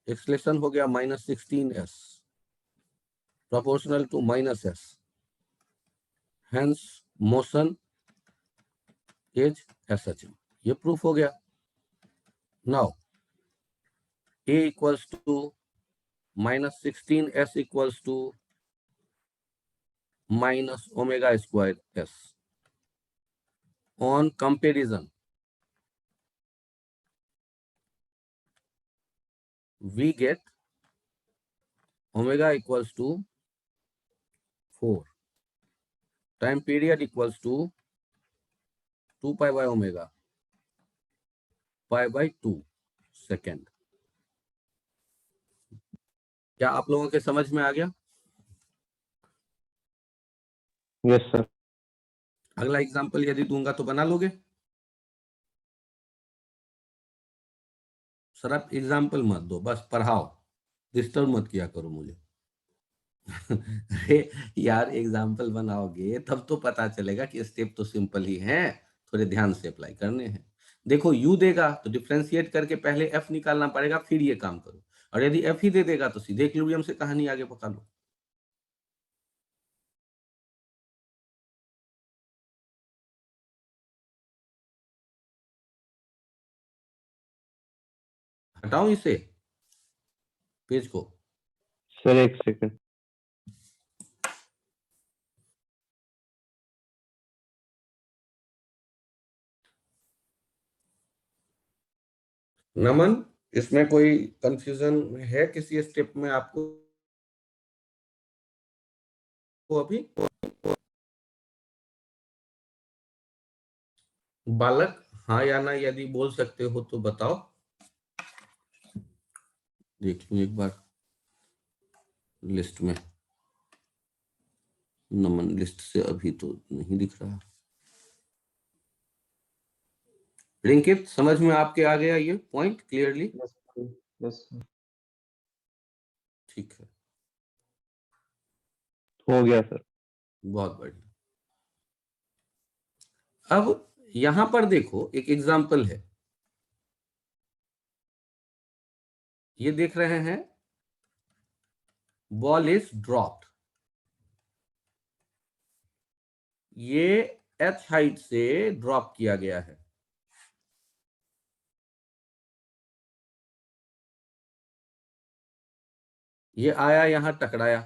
एक्सलेशन हो गया minus 16s proportional to minus s, hence motion is SHM। ये प्रूफ हो गया। Now a equals to minus 16s equals to minus omega square s। On comparison, we get omega equals to 4, time period equals to 2 pi by omega, pi by 2 second. क्या आप लोगों के समझ में आ गया? Yes sir. अगला example यदि दूंगा तो बना लोगे? सर आप एग्जाम्पल मत दो, बस पढ़ाओ, डिस्टर्ब मत किया करो मुझे। अरे यार एग्जाम्पल बनाओगे तब तो पता चलेगा कि स्टेप तो सिंपल ही है, थोड़े ध्यान से अप्लाई करने हैं। देखो u देगा तो डिफ्रेंशिएट करके पहले f निकालना पड़ेगा, फिर ये काम करो, और यदि f ही दे देगा तो सीधे इक्विलिब्रियम से कहानी आगे पका लो। हटाओ इसे, पेज को। सर एक सेकंड। नमन, इसमें कोई कंफ्यूजन है किसी स्टेप में आपको अभी? बालक हाँ या ना यदि बोल सकते हो तो बताओ, देख लूं एक बार लिस्ट में। नमन लिस्ट से अभी तो नहीं दिख रहा। रिंकित समझ में आपके आ गया ये पॉइंट क्लियरली? यस ठीक है, हो गया सर। बहुत बढ़िया। अब यहां पर देखो एक एग्जाम्पल है, ये देख रहे हैं बॉल इज ड्रॉप्ड, ये h हाइट से ड्रॉप किया गया है। ये आया यहां टकराया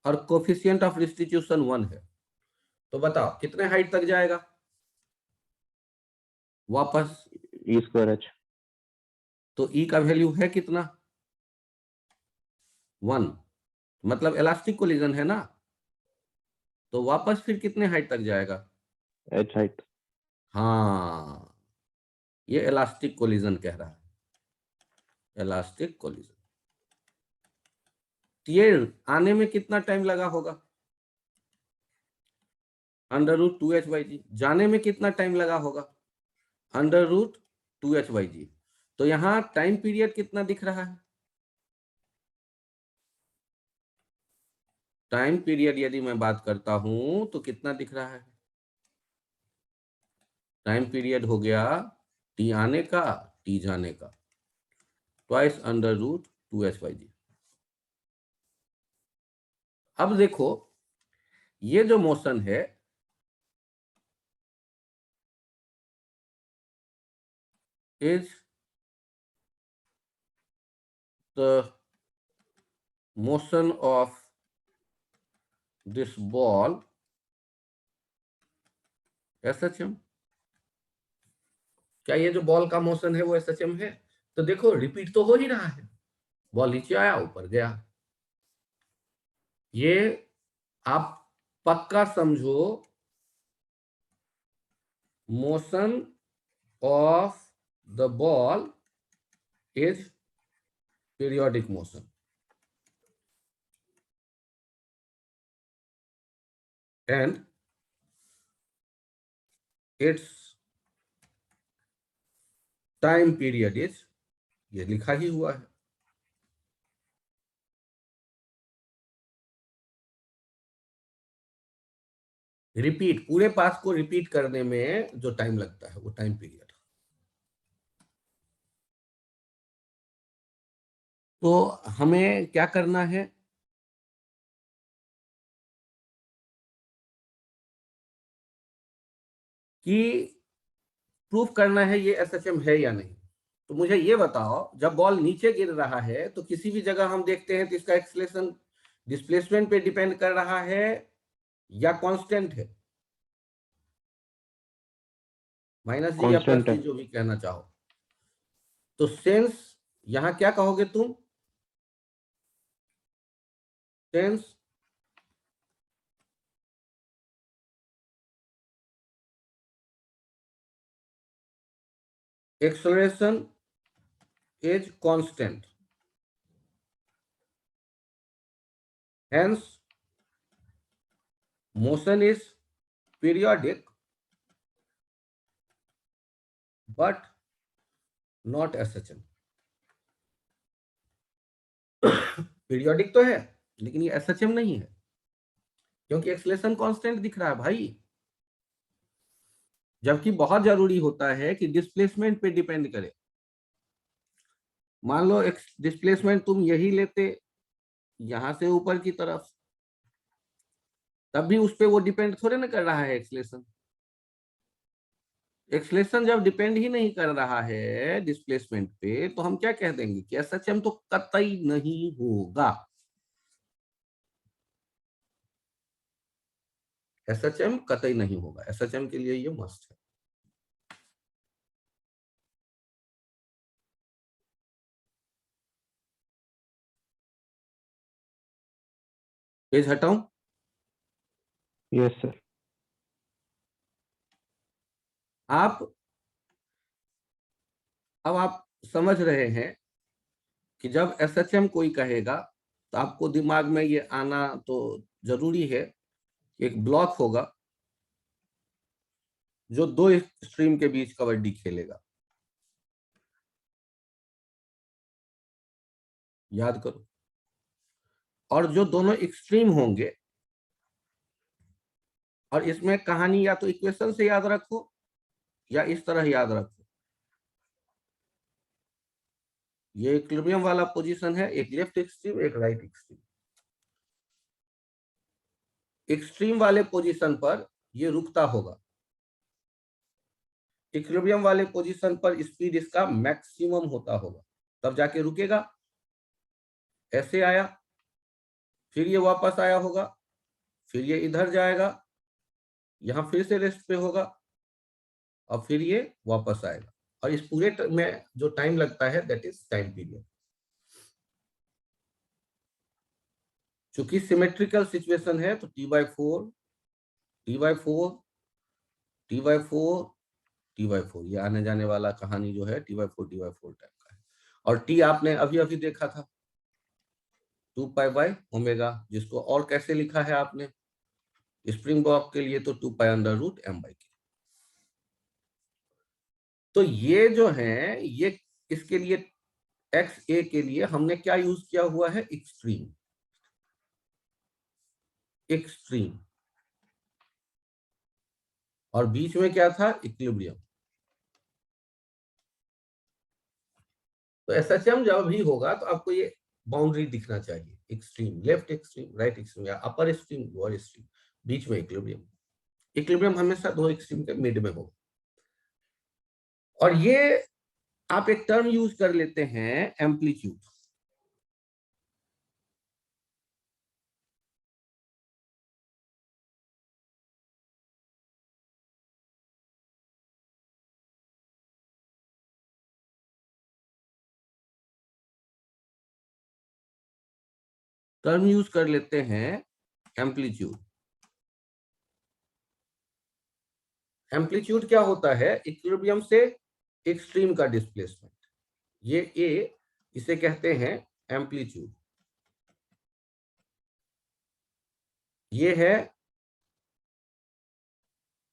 और कोफिशिएंट ऑफ रिस्टिट्यूशन 1 है, तो बताओ कितने हाइट तक जाएगा वापस? E square H. तो ई का वैल्यू है कितना? 1, मतलब इलास्टिक कोलिजन है ना, तो वापस फिर कितने हाइट तक जाएगा? H height. हाँ, ये इलास्टिक कोलिजन कह रहा है, इलास्टिक कोलिजन। ये आने में कितना टाइम लगा होगा? √2h/g। जाने में कितना टाइम लगा होगा? √2h/g। तो यहाँ टाइम पीरियड कितना दिख रहा है? टाइम पीरियड यदि मैं बात करता हूं तो कितना दिख रहा है? टाइम पीरियड हो गया टी आने का टी जाने का, ट्वाइस √2h/g। अब देखो ये जो मोशन है is the motion of this ball SHM। क्या ये जो बॉल का मोशन है वो SHM है? तो देखो रिपीट तो हो ही रहा है, बॉल नीचे आया ऊपर गया। ये आप पक्का समझो, motion of the ball is periodic motion and it's time period is, ये लिखा ही हुआ है। रिपीट, पूरे पास को रिपीट करने में जो टाइम लगता है वो टाइम पीरियड। तो हमें क्या करना है कि प्रूफ करना है ये SHM है या नहीं। तो मुझे ये बताओ, जब बॉल नीचे गिर रहा है तो किसी भी जगह हम देखते हैं तो इसका एक्सेलरेशन डिस्प्लेसमेंट पे डिपेंड कर रहा है या कांस्टेंट है? -g या Constant +g, है. जो भी कहना चाहो। तो सेंस यहां क्या कहोगे तुम? Sense acceleration is constant, hence motion is periodic but not SHM। Periodic तो है लेकिन ये SHM नहीं है, क्योंकि एक्सलेशन कांस्टेंट दिख रहा है भाई। जबकि बहुत जरूरी होता है कि डिस्प्लेसमेंट पे डिपेंड करे। मान लो डिस्प्लेसमेंट तुम यही लेते यहां से ऊपर की तरफ, तब भी उस पे वो डिपेंड थोड़े ना कर रहा है एक्सलेशन। एक्सलेशन जब डिपेंड ही नहीं कर रहा है डिस्प्लेसमेंट पे, तो हम क्या कह देंगे कि SHM तो कतई नहीं होगा। SHM कतई नहीं होगा, SHM के लिए ये मस्ट है। पेज हटाऊं? Yes sir. आप अब आप समझ रहे हैं कि जब SHM कोई कहेगा तो आपको दिमाग में ये आना तो जरूरी है। एक ब्लॉक होगा जो दो स्ट्रीम के बीच कबड्डी खेलेगा, याद करो। और जो दोनों एक्सट्रीम होंगे, और इसमें कहानी या तो इक्वेशन से याद रखो या इस तरह याद रखो। ये इक्विलिब्रियम वाला पोजीशन है, एक लेफ्ट एक्सट्रीम एक राइट एक्सट्रीम। एक्सट्रीम वाले पोजीशन पर ये रुकता होगा, इक्विलिब्रियम वाले पोजीशन पर स्पीड इसका मैक्सिमम होता होगा, तब जाके रुकेगा। ऐसे आया, फिर ये वापस आया होगा, फिर ये इधर जाएगा, यहाँ फिर से रेस्ट पे होगा और फिर ये वापस आएगा, और इस पूरे में जो टाइम लगता है दैट इज टाइम पीरियड। चूंकि सिमेट्रिकल सिचुएशन है तो T/4 T/4 T/4 T/4 ये आने जाने वाला कहानी जो है T/4 T/4 टाइप का है। और टी आपने अभी अभी देखा था 2π/ω, जिसको और कैसे लिखा है आपने स्प्रिंग बॉक्स के लिए तो 2π√m/k। तो ये जो है ये इसके लिए XA के लिए हमने क्या यूज किया हुआ है, एक्सट्रीम। एक्सट्रीम और बीच में क्या था, इक्विलिब्रियम। तो एसएचएम जब भी होगा तो आपको ये बाउंड्री दिखना चाहिए, extreme, left extreme, right extreme, या अपर एक्सट्रीम, लोअर एक्सट्रीम, बीच में इक्विलिब्रियम। इक्विलिब्रियम हमेशा दो एक्सट्रीम के मिड में हो। और ये आप एक टर्म यूज कर लेते हैं एम्पलीट्यूड। टर्म यूज कर लेते हैं एम्पलीट्यूड। एम्पलीट्यूड क्या होता है, इक्विलिब्रियम से एक्सट्रीम का डिस्प्लेसमेंट। ये ए, इसे कहते हैं एम्पलीट्यूड। ये है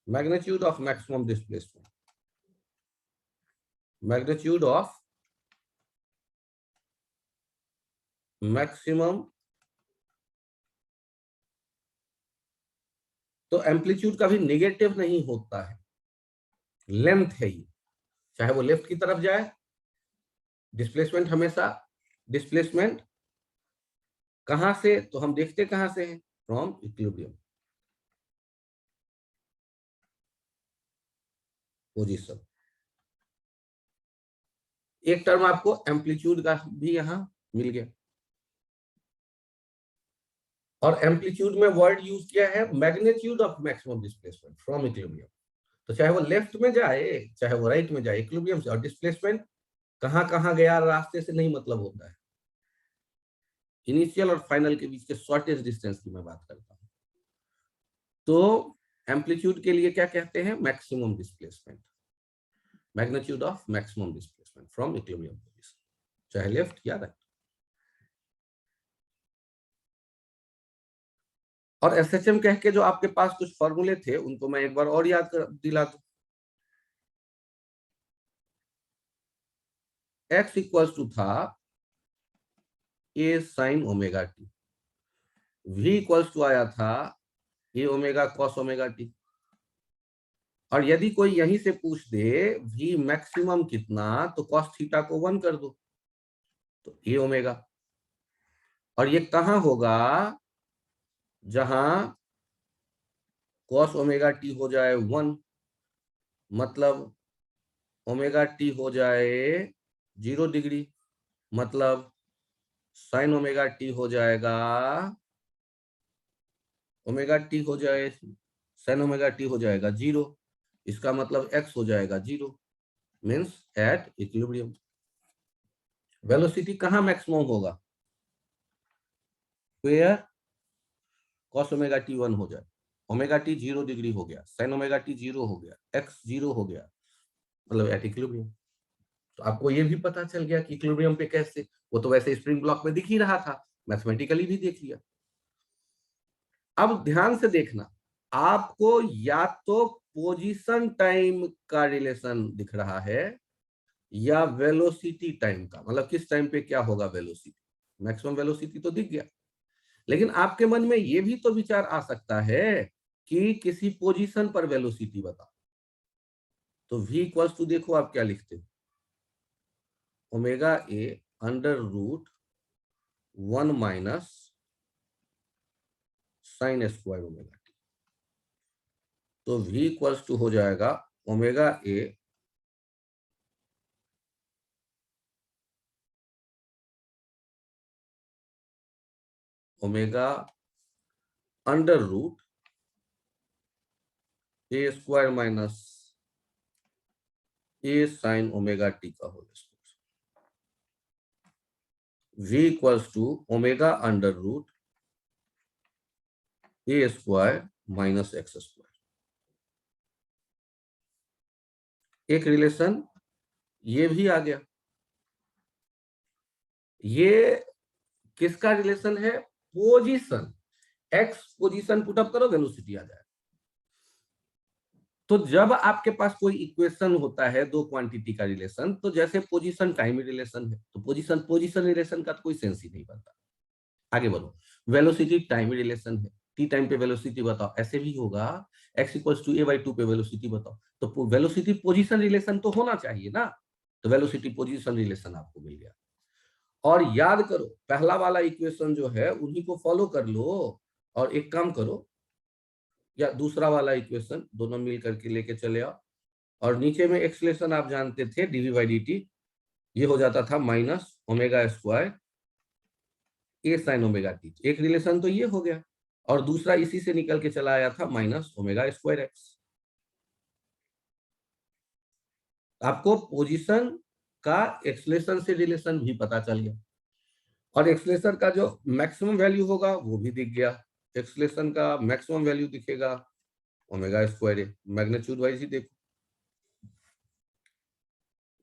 magnitude of maximum displacement, magnitude of maximum. तो एम्पलीट्यूड कभी नेगेटिव नहीं होता है, लेंथ है ये, चाहे वो लेफ्ट की तरफ जाए, डिस्प्लेसमेंट हमेशा, डिस्प्लेसमेंट कहां से, तो हम देखते कहां से है, फ्रॉम इक्विलिब्रियम पोजीशन। एक टर्म आपको एम्पलीट्यूड का भी यहां मिल गया। और एम्पलीट्यूड में वर्ड यूज किया है magnitude of maximum displacement from equilibrium. तो चाहे वो लेफ्ट में जाए चाहे वो राइट में जाए, इक्विलिब्रियम से। और डिस्प्लेसमेंट कहां कहां गया रास्ते से नहीं मतलब होता है, इनिशियल और फाइनल के बीच के शॉर्टेस्ट डिस्टेंस की मैं बात करता हूं। तो एम्पलीट्यूड के लिए क्या कहते हैं, maximum displacement, magnitude of maximum displacement from equilibrium position, चाहे लेफ्ट या राइट। और एसएचएम कह के जो आपके पास कुछ फॉर्मूले थे उनको मैं एक बार और याद कर दिला दूं। एक्स इक्वल्स टू था A sine omega T, V equals to आया था A omega cos omega T. और यदि कोई यहीं से पूछ दे वी मैक्सिमम कितना, तो कॉस थीटा को 1 कर दो, तो ए ओमेगा। और ये कहां होगा, जहां कॉस ओमेगा टी हो जाए 1, मतलब ओमेगा टी हो जाए 0 डिग्री, मतलब साइन ओमेगा टी हो जाएगा, ओमेगा टी हो जाए साइन ओमेगा टी हो जाएगा 0। इसका मतलब एक्स हो जाएगा 0, मीन्स एट इक्विलिब्रियम। वेलोसिटी कहां मैक्सिमम होगा, वेयर कॉस ओमेगा टी 1 हो जाए, ओमेगा टी 0 डिग्री हो गया, साइन ओमेगा टी 0 हो गया, एक्स 0 हो गया, मतलब एट इक्विलिब्रियम। तो आपको ये भी पता चल गया कि इक्विलिब्रियम पे कैसे, वो तो वैसे स्प्रिंग ब्लॉक में दिख ही रहा था, मैथमेटिकली भी देख लिया। अब ध्यान से देखना, आपको या तो पोजीशन टाइम का रिलेशन दिख रहा है या वेलोसिटी टाइम का, मतलब किस टाइम पे क्या होगा वेलोसिटी, मैक्सिमम वेलोसिटी तो दिख गया। लेकिन आपके मन में यह भी तो विचार आ सकता है कि किसी पोजीशन पर वेलोसिटी बता, तो v इक्वल्स टू देखो आप क्या लिखते हो, omega a √1 minus sine square omega t. तो v इक्वल्स टू हो जाएगा omega a omega √1 a square minus a sine omega t का whole square, v equals to omega under root a square minus x square. एक relation ये भी आ गया। ये किसका रिलेशन है? पोजीशन, एक्स पोजीशन पुटअप करो, वेलोसिटी आ जाए। तो जब आपके पास कोई इक्वेशन होता है दो क्वांटिटी का रिलेशन, तो जैसे पोजीशन टाइम रिलेशन है, तो पोजीशन पोजीशन रिलेशन का तो कोई सेंस ही नहीं बनता। आगे बढ़ो, वेलोसिटी टाइम रिलेशन है, टी टाइम पे वेलोसिटी बताओ, ऐसे भी होगा x इक्वल्स टू a/2 पे वेलोसिटी बताओ, तो वेलोसिटी पोजीशन रिलेशन तो होना चाहिए ना। तो वेलोसिटी पोजीशन रिलेशन आपको मिल गया। और याद करो, पहला वाला इक्वेशन जो है उन्हीं को फॉलो कर लो, और एक काम करो, या दूसरा वाला इक्वेशन दोनों मिल करके लेके चले आओ। और नीचे में एक्सलेशन आप जानते थे dv/dt, ये हो जाता था minus omega square a sine omega T. एक रिलेशन तो ये हो गया, और दूसरा इसी से निकल के चला आया था माइनस ओमेगा स्क्वायर एक्स। आपको पोजीशन का एक्सलेशन से रिलेशन भी पता चल गया, और एक्सलेशन का जो मैक्सिमम वैल्यू होगा वो भी दिख गया। एक्सलेशन का मैक्सिमम वैल्यू दिखेगा ओमेगा स्क्वायर ए, मैग्नीट्यूड वाइज ही देखो,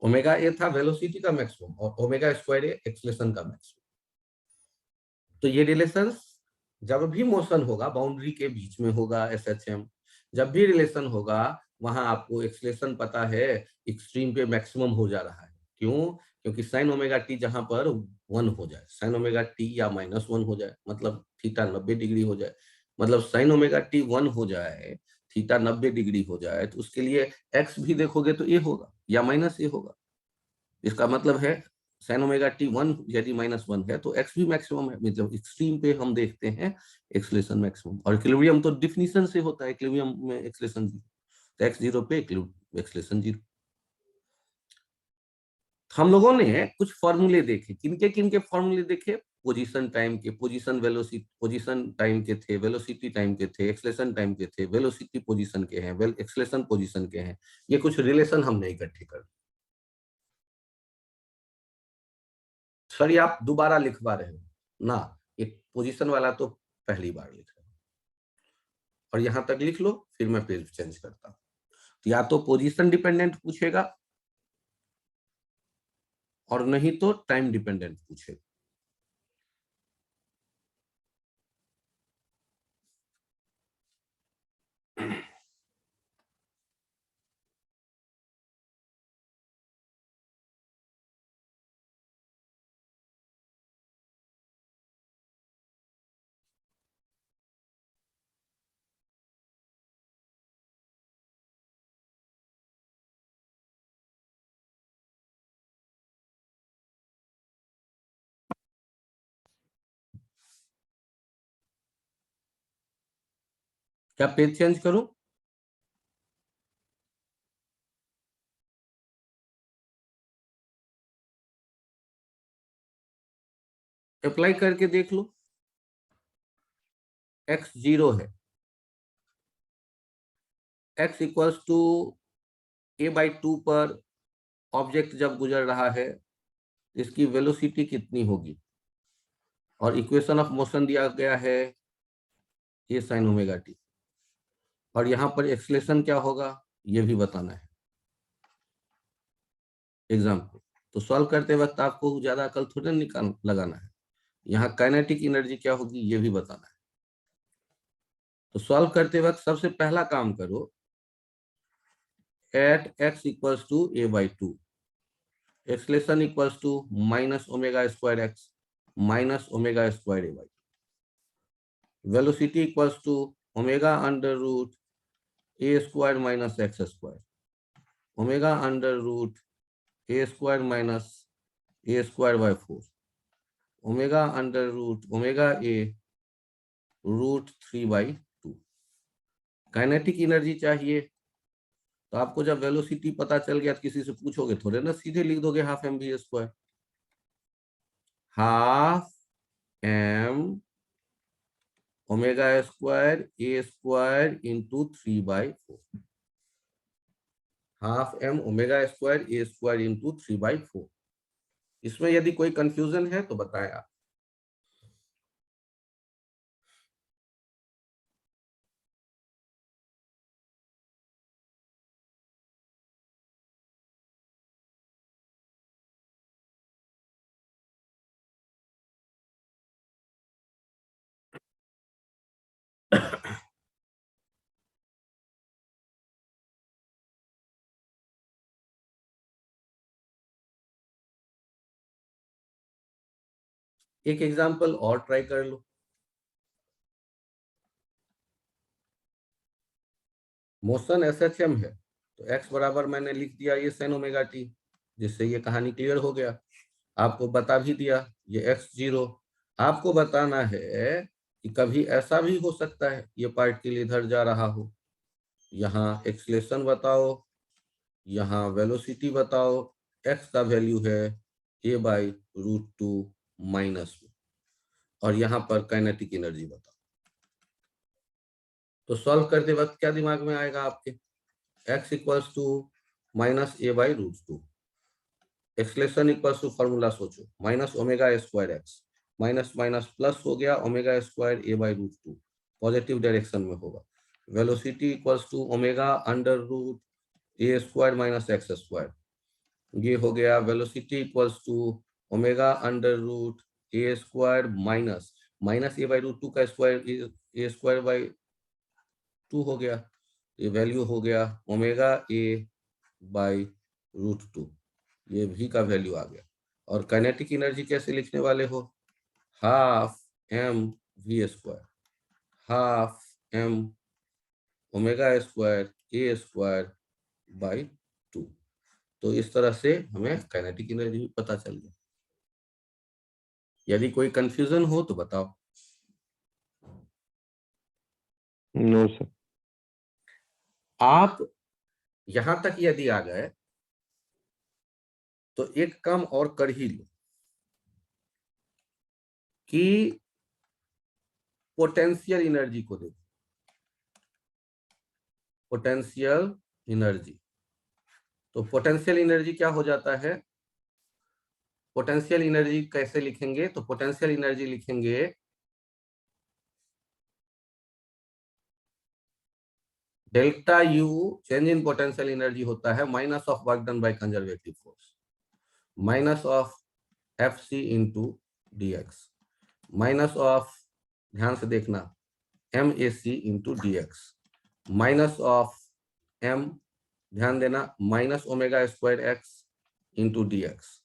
ओमेगा ए था वेलोसिटी का मैक्सिमम, और ओमेगा स्क्वायर ए एक्सलेशन का मैक्सिमम। तो ये रिलेशन जब भी मोशन होगा बाउंड्री के बीच में होगा, SHM जब भी रिलेशन होगा वहां आपको एक्सलेशन पता है एक्सट्रीम पे मैक्सिमम हो जा रहा है। क्यों? क्योंकि साइन ओमेगा टी जहां पर 1 हो जाए, साइन ओमेगा टी या -1 हो जाए, मतलब थीटा 90 डिग्री हो जाए, मतलब साइन ओमेगा टी 1 हो जाए, थीटा 90 डिग्री हो जाए, तो उसके लिए एक्स भी देखोगे तो ए होगा या -a होगा। इसका मतलब है साइन ओमेगा टी 1 यदि -1 है तो एक्स भी मैक्सिमम है, मतलब एक्सट्रीम पे हम देखते हैं एक्सलेशन मैक्सिमम। और इक्विलिब्रियम तो डिफिनीशन से होता है, इक्विलिब्रियम में एक्सलेशन 0, तो एक्स 0 पे एक्सलेशन 0। हम लोगों ने कुछ फॉर्मूले देखे, किनके फॉर्मूले देखे? पोजीशन टाइम के, पोजीशन वेलोसिटी, पोजीशन टाइम के थे, वेलोसिटी टाइम के थे, एक्सलेशन टाइम के थे, वेलोसिटी पोजीशन के हैं, एक्सलेशन पोजीशन के हैं। ये कुछ रिलेशन हमने इकट्ठे कर। सर ये आप दोबारा लिखवा रहे हो ना, एक पोजीशन वाला तो पहली बार लिख रहे हो, और यहां तक लिख लो, फिर मैं पेज चेंज करता हूं। तो या तो पोजीशन डिपेंडेंट पूछेगा, और नहीं तो टाइम डिपेंडेंट पूछेगा। क्या पेज चेंज करूं? अप्लाई करके देख लो। x 0 है, x इक्वल्स टू a/2 पर ऑब्जेक्ट जब गुजर रहा है इसकी वेलोसिटी कितनी होगी, और इक्वेशन ऑफ मोशन दिया गया है a sin ओमेगा टी, और यहाँ पर एक्सलेशन क्या होगा ये भी बताना है एग्जाम्पल। तो सॉल्व करते वक्त आपको ज्यादा अकल थोड़ा निकाल लगाना है, यहाँ काइनेटिक एनर्जी क्या होगी ये भी बताना है। तो सॉल्व करते वक्त सबसे पहला काम करो, at x equals to a/2, acceleration equals to minus omega square x minus omega square a/2, velocity equals to omega under root a square minus x square, omega under root a square minus a square by 4, omega under root omega a root 3/2। Kinetic energy चाहिए, तो आपको जब velocity पता चल गया तो किसी से पूछोगे थोड़े ना, सीधे लिख दोगे half mv square, half m omega square ए square into 3/4, half M omega square ए स्क्वायर इंटू 3/4। इसमें यदि कोई कंफ्यूजन है तो बताएं आप। एक एग्जांपल और ट्राई कर लो। मोशन एसएचएम है तो x बराबर मैंने लिख दिया ये sin ओमेगा टी, जिससे ये कहानी क्लियर हो गया। आपको बता भी दिया ये x0। आपको बताना है कि कभी ऐसा भी हो सकता है ये पार्टिकल इधर जा रहा हो, यहाँ एक्सलेशन बताओ, यहाँ वेलोसिटी बताओ, x का वैल्यू है a/√2 माइनस में, और यहाँ पर काइनेटिक एनर्जी बताओ। तो सॉल्व करते वक्त क्या दिमाग में आएगा आपके? x equals to minus a/√2, acceleration equals to formula सोचो, minus omega square x, minus minus plus हो गया omega square a/√2, positive direction में होगा। Velocity equals to omega under root a square minus x square, ये हो गया velocity equals to omega under root a square minus minus a/√2 का square A square by 2 हो गया, ये value हो गया ओमेगा a/√2, ये भी का वैल्यू आ गया। और काइनेटिक एनर्जी कैसे लिखने वाले हो? Half m v square, half M omega square A square by 2। तो इस तरह से हमें काइनेटिक एनर्जी भी पता चल गया। यदि कोई कंफ्यूजन हो तो बताओ। No sir. आप यहां तक यदि आ गए तो एक काम और कर ही लो कि पोटेंशियल एनर्जी को देखो। पोटेंशियल एनर्जी, तो पोटेंशियल एनर्जी क्या हो जाता है? पोटेंशियल एनर्जी कैसे लिखेंगे? तो पोटेंशियल एनर्जी लिखेंगे delta u, change in potential energy होता है minus of work done by conservative force, minus of f c into d x, minus of, ध्यान से देखना, m a c into d x, minus of m, ध्यान देना, minus omega square x into d x,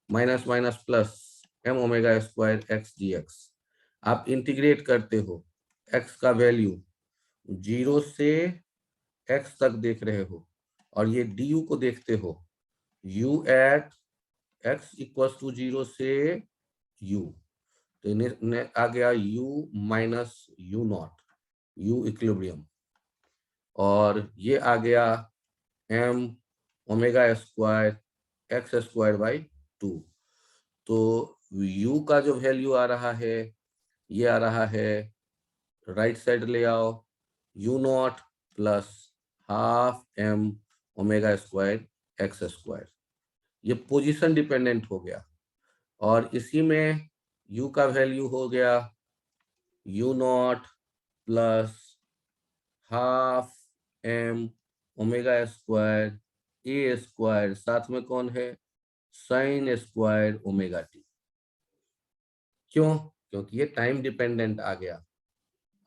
minus minus plus M omega square x D x. आप integrate करते हो, x का value 0 से x तक देख रहे हो, और ये du को देखते हो u at x equals to 0 से u, तो आ गया u minus u naught, u equilibrium, और ये आ गया m omega square x square by 2। तो u का जो वैल्यू आ रहा है ये आ रहा है, राइट साइड ले आओ, u naught plus half M omega square x square, ये पोजीशन डिपेंडेंट हो गया। और इसी में u का वैल्यू हो गया u naught plus half M omega square ए स्क्वायर, साथ में कौन है? Sine square omega t. क्यों? क्योंकि ये टाइम डिपेंडेंट आ गया।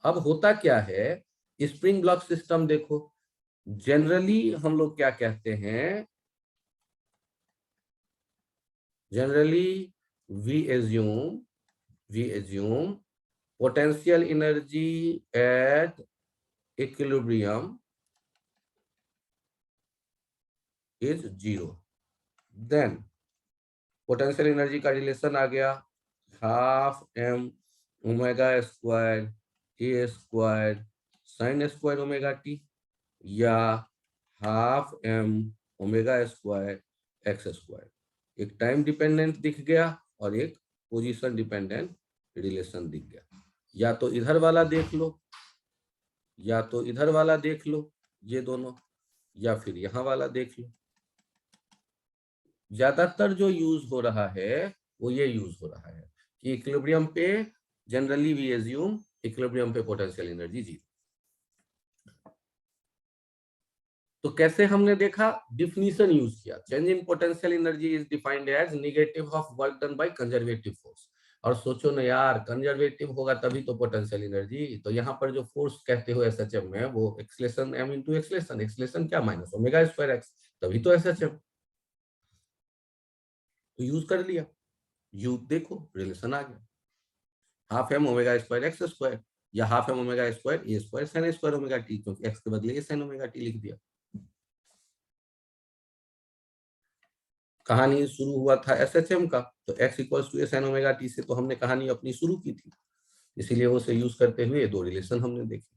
अब होता क्या है, स्प्रिंग ब्लॉक सिस्टम देखो, जनरली हम लोग क्या कहते हैं, generally we assume potential energy at equilibrium is 0। Then potential energy का रिलेशन आ गया हाफ एम ओमेगा स्क्वायर ए square sine square omega t, या half M omega square x square. एक टाइम डिपेंडेंट दिख गया और एक पोजीशन डिपेंडेंट रिलेशन दिख गया। या तो इधर वाला देख लो, या तो इधर वाला देख लो, ये दोनों, या फिर यहाँ वाला देख लो। ज्यादातर जो यूज हो रहा है वो ये यूज हो रहा है कि इक्विलिब्रियम पे जनरली वी एज्यूम इक्विलिब्रियम पे पोटेंशियल एनर्जी 0। तो कैसे हमने देखा, डिफिनीशन यूज किया, change in potential energy is defined as negative of work done by conservative force. और सोचो ना यार, कंजर्वेटिव होगा तभी तो पोटेंशियल एनर्जी, तो यहाँ पर जो फोर्स कहते हो एसएचएम में वो acceleration m into acceleration, acceleration क्या माइनस ओमेगा स्क्वायर एक्स, तभी तो एसएचएम, तो यूज कर लिया। यू देखो रिलेशन आ गया, half M omega square x square या हाफ एम ओमेगा स्क्वायर ए square sine square omega t, क्योंकि एक्स के बदले ए साइन ओमेगा टी लिख दिया। कहानी शुरू हुआ था एसएचएम का, तो x equals to a sine omega t से तो हमने कहानी अपनी शुरू की थी, इसीलिए उसे यूज करते हुए दो रिलेशन हमने देखे।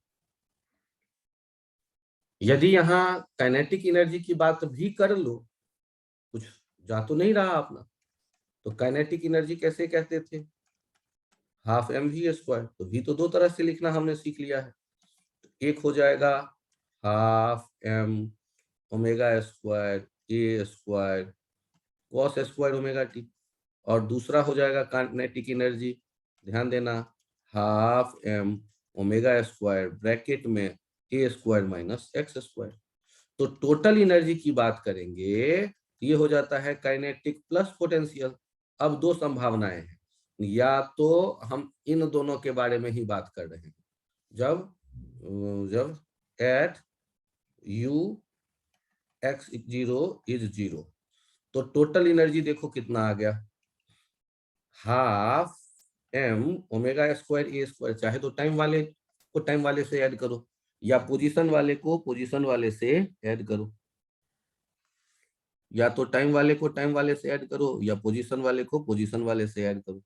यदि यहाँ काइनेटिक एनर्जी की बात भी कर लो, कुछ जा तो नहीं रहा अपना, तो काइनेटिक एनर्जी कैसे कहते थे, हाफ एम वी स्क्वायर, तो भी तो दो तरह से लिखना हमने सीख लिया है। तो एक हो जाएगा हाफ एम ओमेगा स्क्वायर ए square cos square omega T, और दूसरा हो जाएगा काइनेटिक एनर्जी, ध्यान देना, half M omega square bracket में a square minus x square. तो टोटल एनर्जी की बात करेंगे, ये हो जाता है काइनेटिक प्लस पोटेंशियल। अब दो संभावनाएं हैं, या तो हम इन दोनों के बारे में ही बात कर रहे हैं, जब जब एट यू एक्स 0 इज 0, तो टोटल एनर्जी देखो कितना आ गया, हाफ एम ओमेगा स्क्वायर ए स्क्वायर, चाहे तो टाइम वाले को टाइम वाले से ऐड करो, या पोजीशन वाले को पोजीशन वाले से ऐड करो, या तो टाइम वाले को टाइम वाले से ऐड करो या पोजीशन वाले को पोजीशन वाले से ऐड करो।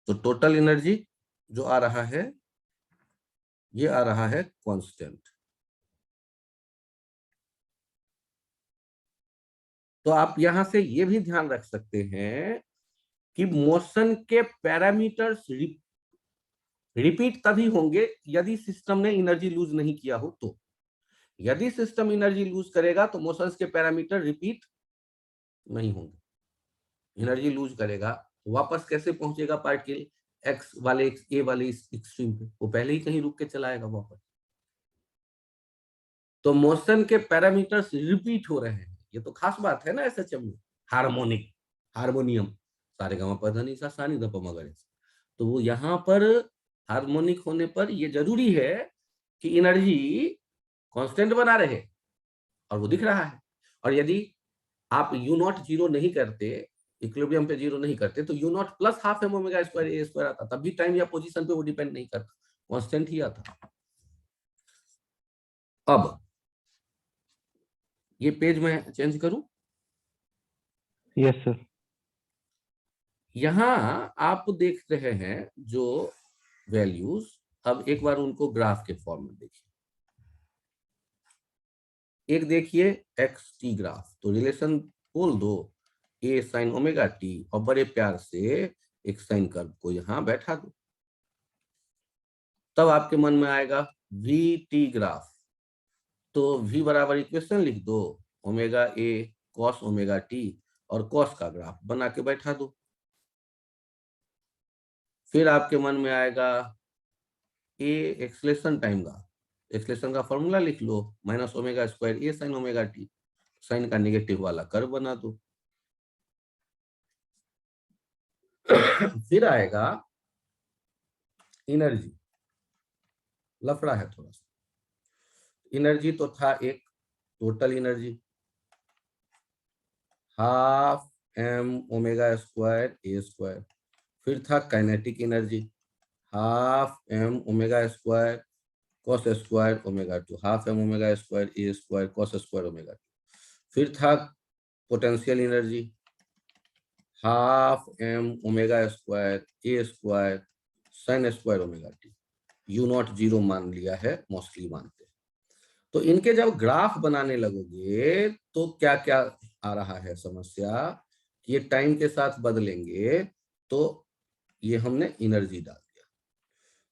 तो टोटल एनर्जी जो आ रहा है, ये आ रहा है कांस्टेंट। तो आप यहां से ये भी ध्यान रख सकते हैं कि मोशन के पैरामीटर्स रिपीट तभी होंगे यदि सिस्टम ने एनर्जी लूज नहीं किया हो। तो यदि सिस्टम एनर्जी लूज करेगा तो मोशंस के पैरामीटर रिपीट नहीं होंगे। एनर्जी लूज करेगा तो वापस कैसे पहुंचेगा पार्टिकल एक्स वाले ए वाले एक्सट्रीम पे, वो पहले ही कहीं रुक के चला आएगा वापस। तो मोशन के पैरामीटर्स रिपीट हो रहे हैं, ये तो खास बात है ना एसएचएम में। हार्मोनिक, हार्मोनियम, सारे गामा पधनी सा सानी द पमगरे, तो वो यहाँ पर हार्मोनिक होने पर ये जरूरी है कि एनर्जी कांस्टेंट बना रहे, और वो दिख रहा है। और यदि आप यू नॉट जीरो नहीं करते, इक्विलिब्रियम पे जीरो नहीं करते, तो U naught plus half M omega square ए स्क्वायर आता, तब भी टाइम या पोजीशन पे वो डिपेंड नहीं करता, कांस्टेंट ही आता। अब ये पेज में चेंज करूं, यस सर। यहां आप देख रहे हैं जो वैल्यूज, अब एक बार उनको ग्राफ के फॉर्म में देखिए। एक देखिए एक्स टी ग्राफ, तो रिलेशन बोल दो ए साइन ओमेगा टी, और बड़े प्यार से एक साइन कर्व को यहां बैठा दो, तब आपके मन में आएगा वी टी ग्राफ। तो v बराबर इक्वेशन लिख दो, omega A cos omega T, और कॉस का ग्राफ बना के बैठा दो। फिर आपके मन में आएगा ए एक्सलेशन टाइम का, एक्सलेशन का फॉर्मूला लिख लो, minus omega square a sine omega T, sign का नेगेटिव वाला कर्व बना दो। फिर आएगा एनर्जी, लफड़ा है थोड़ा सा। एनर्जी तो था एक total energy, half M omega square ए स्क्वायर। फिर था kinetic energy, half M omega square cos square omega two, half M omega square ए square cos square omega two. फिर था potential energy, half M omega square ए square sine square omega t. U0 0 मान लिया है, mostly मानते हैं। तो इनके जब ग्राफ बनाने लगोगे तो क्या क्या आ रहा है समस्या, ये टाइम के साथ बदलेंगे। तो ये हमने एनर्जी डाल दिया,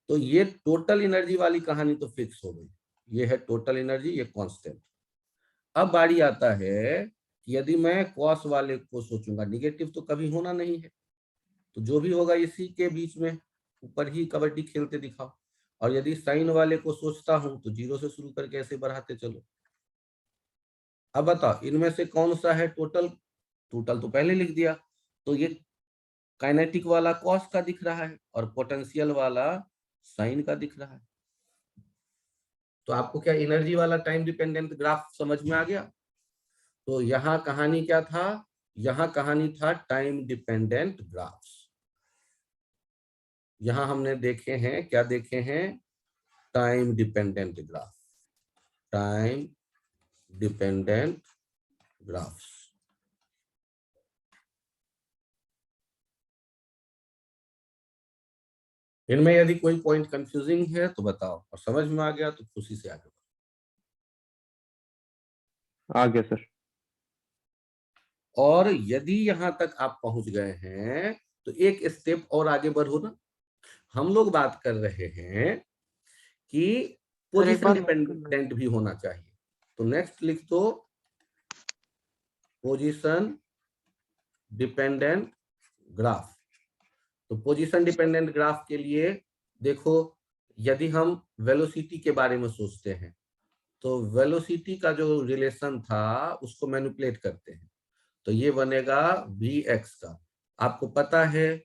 तो ये टोटल एनर्जी वाली कहानी तो फिक्स हो गई, ये है टोटल एनर्जी, ये कांस्टेंट। अब बारी आता है कि यदि मैं कॉस वाले को सोचूंगा, निगेटिव तो कभी होना नहीं है, तो जो भी होगा इसी के बीच में ऊपर ही कबड्डी खेलते दिखाओ। और यदि साइन वाले को सोचता हूं तो 0 से शुरू करके ऐसे बढ़ाते चलो। अब बताओ इनमें से कौन सा है टोटल, टोटल तो पहले लिख दिया, तो ये काइनेटिक वाला कॉस का दिख रहा है और पोटेंशियल वाला साइन का दिख रहा है। तो आपको क्या एनर्जी वाला टाइम डिपेंडेंट ग्राफ समझ में आ गया? तो यहाँ कहानी क्या था, यहाँ कहानी था टाइम डिपेंडेंट ग्राफ्स। यहाँ हमने देखे हैं, क्या देखे हैं, time dependent graph, time dependent graphs. इनमें यदि कोई पॉइंट कंफ्यूजिंग है तो बताओ, और समझ में आ गया तो खुशी से आगे बढ़ो। आ गया सर। और यदि यहां तक आप पहुंच गए हैं तो एक स्टेप और आगे बढ़ो ना। हम लोग बात कर रहे हैं कि सर एक पोजीशन बार डिपेंडेंट भी होना चाहिए, तो नेक्स्ट लिख दो पोजीशन डिपेंडेंट ग्राफ। तो पोजीशन डिपेंडेंट ग्राफ के लिए देखो, यदि हम वेलोसिटी के बारे में सोचते हैं तो वेलोसिटी का जो रिलेशन था उसको मैनिपुलेट करते हैं, तो ये बनेगा vx का। आपको पता है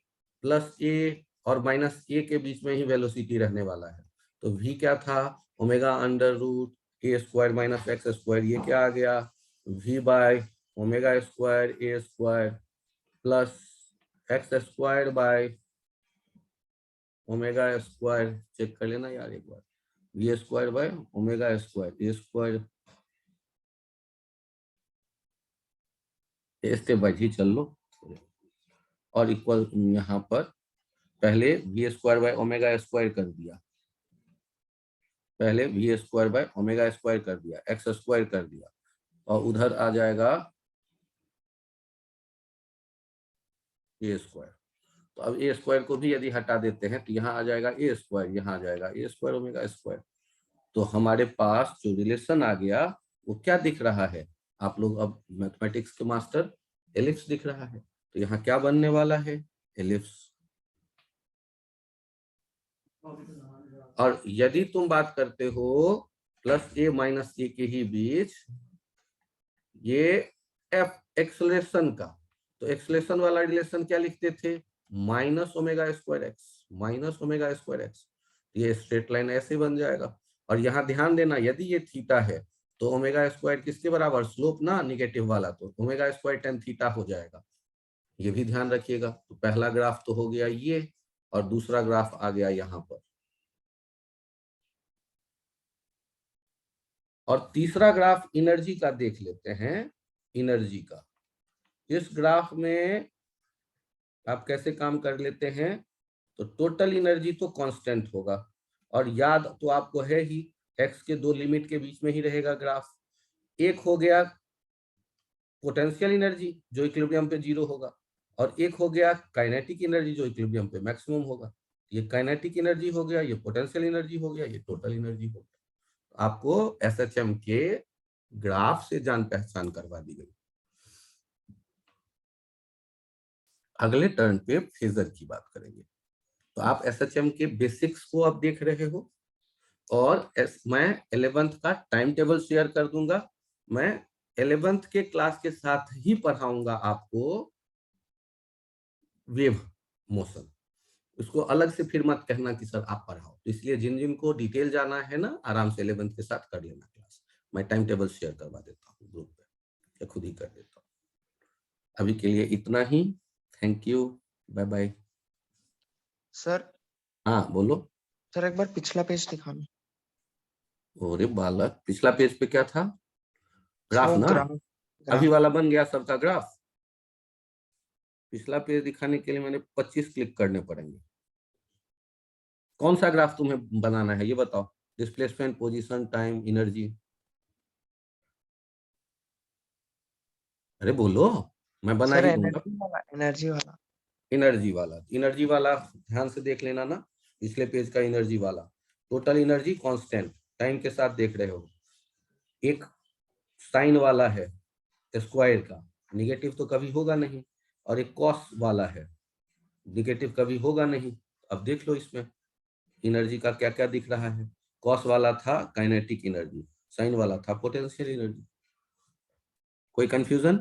प्लस ए और माइनस ए के बीच में ही वेलोसिटी रहने वाला है, तो v क्या था, omega under root a square minus x square, ये क्या आ गया, v by omega square A square plus x square by omega square. Check कर लेना यार एक बार, v square by omega square A square, step by ही चल लो। और इक्वल यहाँ पर पहले v square by omega square कर दिया, पहले v square by omega square कर दिया, एक्स स्क्वायर कर दिया, और उधर आ जाएगा ए स्क्वायर। तो अब ए स्क्वायर को भी यदि हटा देते हैं तो यहाँ आ जाएगा ए स्क्वायर, यहाँ आ जाएगा ए स्क्वायर ओमेगा स्क्वायर। तो हमारे पास जो रिलेशन आ गया वो क्या दिख रहा है, आप लोग अब मैथमेटिक्स के मास्टर, एलिप्स दिख रहा है। तो यहाँ क्या बनने वाला है, एलिप्स। और यदि तुम बात करते हो प्लस ए माइनस ए के ही बीच ये एफ एक्सलेशन का, तो एक्सलेशन वाला रिलेशन क्या लिखते थे, minus omega square x, minus omega square x. ये स्ट्रेट लाइन ऐसे बन जाएगा। और यहाँ ध्यान देना, यदि ये थीटा है तो ओमेगा स्क्वायर किसके बराबर, स्लोप ना निगेटिव वाला, तो ओमेगा स्क्वायर टेन थीटा हो जाएगा, ये भी ध्यान रखिएगा। तो पहला ग्राफ तो हो गया ये, और दूसरा ग्राफ आ गया यहाँ पर, और तीसरा ग्राफ एनर्जी का देख लेते हैं। एनर्जी का इस ग्राफ में आप कैसे काम कर लेते हैं, तो टोटल एनर्जी तो कांस्टेंट होगा, और याद तो आपको है ही एक्स के दो लिमिट के बीच में ही रहेगा ग्राफ। एक हो गया पोटेंशियल एनर्जी जो इक्विलिब्रियम पे 0 होगा, और एक हो गया काइनेटिक एनर्जी जो इक्विलिब्रियम पे मैक्सिमम होगा। ये काइनेटिक एनर्जी हो गया, ये पोटेंशियल एनर्जी हो गया, ये टोटल एनर्जी हो गया। आपको एसएचएम के ग्राफ से जान पहचान करवा दी गई। अगले टर्न पे फेजर की बात करेंगे। तो आप एसएचएम के बेसिक्स को आप देख रहे हो, और मैं 11th का टाइम टेबल शेयर कर दूंगा। मैं 11th के क्लास के साथ ही पढ़ाऊंगा आपको वेव मोशन, उसको अलग से फिर मत कहना कि सर आप पढ़ाओ। तो इसलिए जिन जिन को डिटेल जाना है ना, आराम से 11th के साथ कर लेना क्लास। मैं टाइम टेबल शेयर करवा देता हूँ ग्रुप पे, या खुद ही कर देता हूँ। अभी के लिए इतना ही, thank you, bye bye. Sir हाँ बोलो। सर एक बार पिछला पेज दिखाना। अरे बालक, पिछला पेज पे क्या था, ग्राफ वो ना, ग्राफ अभी वाला बन गया सबका ग्राफ। पिछला पेज दिखाने के लिए मैंने 25 क्लिक करने पड़ेंगे। कौन सा ग्राफ तुम्हें बनाना है ये बताओ? Displacement, position, time, energy. अरे बोलो, मैं बना सर ही दूंगा। एनर्जी वाला, एनर्जी वाला। एनर्जी वाला, एनर्जी वाला ध्यान से देख लेना ना, पिछले पेज का एनर्जी वाला। टोटल एनर्जी कांस्टेंट, टाइम के साथ देख रहे हो। एक साइन वाला है स्क्वायर का, निगेटिव तो कभी होगा नहीं, और एक कॉस वाला है, निगेटिव कभी होगा नहीं। अब देख लो इसमें एनर्जी का क्या क्या दिख रहा है। कॉस वाला था काइनेटिक एनर्जी, साइन वाला था पोटेंशियल एनर्जी। कोई कंफ्यूजन?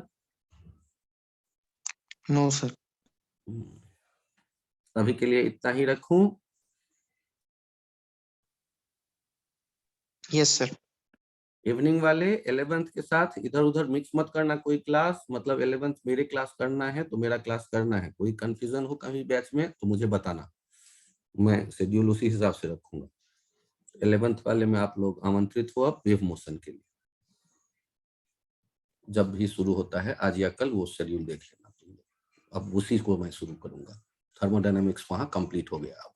No sir. अभी के लिए इतना ही रखूं। Yes sir. इवनिंग वाले 11th के साथ इधर उधर मिक्स मत करना कोई क्लास, मतलब 11th मेरे क्लास करना है तो मेरा क्लास करना है। कोई कंफ्यूजन हो कभी बैच में तो मुझे बताना, मैं शेड्यूल उसी हिसाब से रखूंगा। 11th वाले में आप लोग आमंत्रित हो अब वेव मोशन के लिए, जब भी शुरू होता है आज या कल वो शेड्यूल देख लेना तुम लोग। अब उसी को मैं शुरू करूंगा। थर्मोडायनामिक्स वहां कंप्लीट हो गया अब।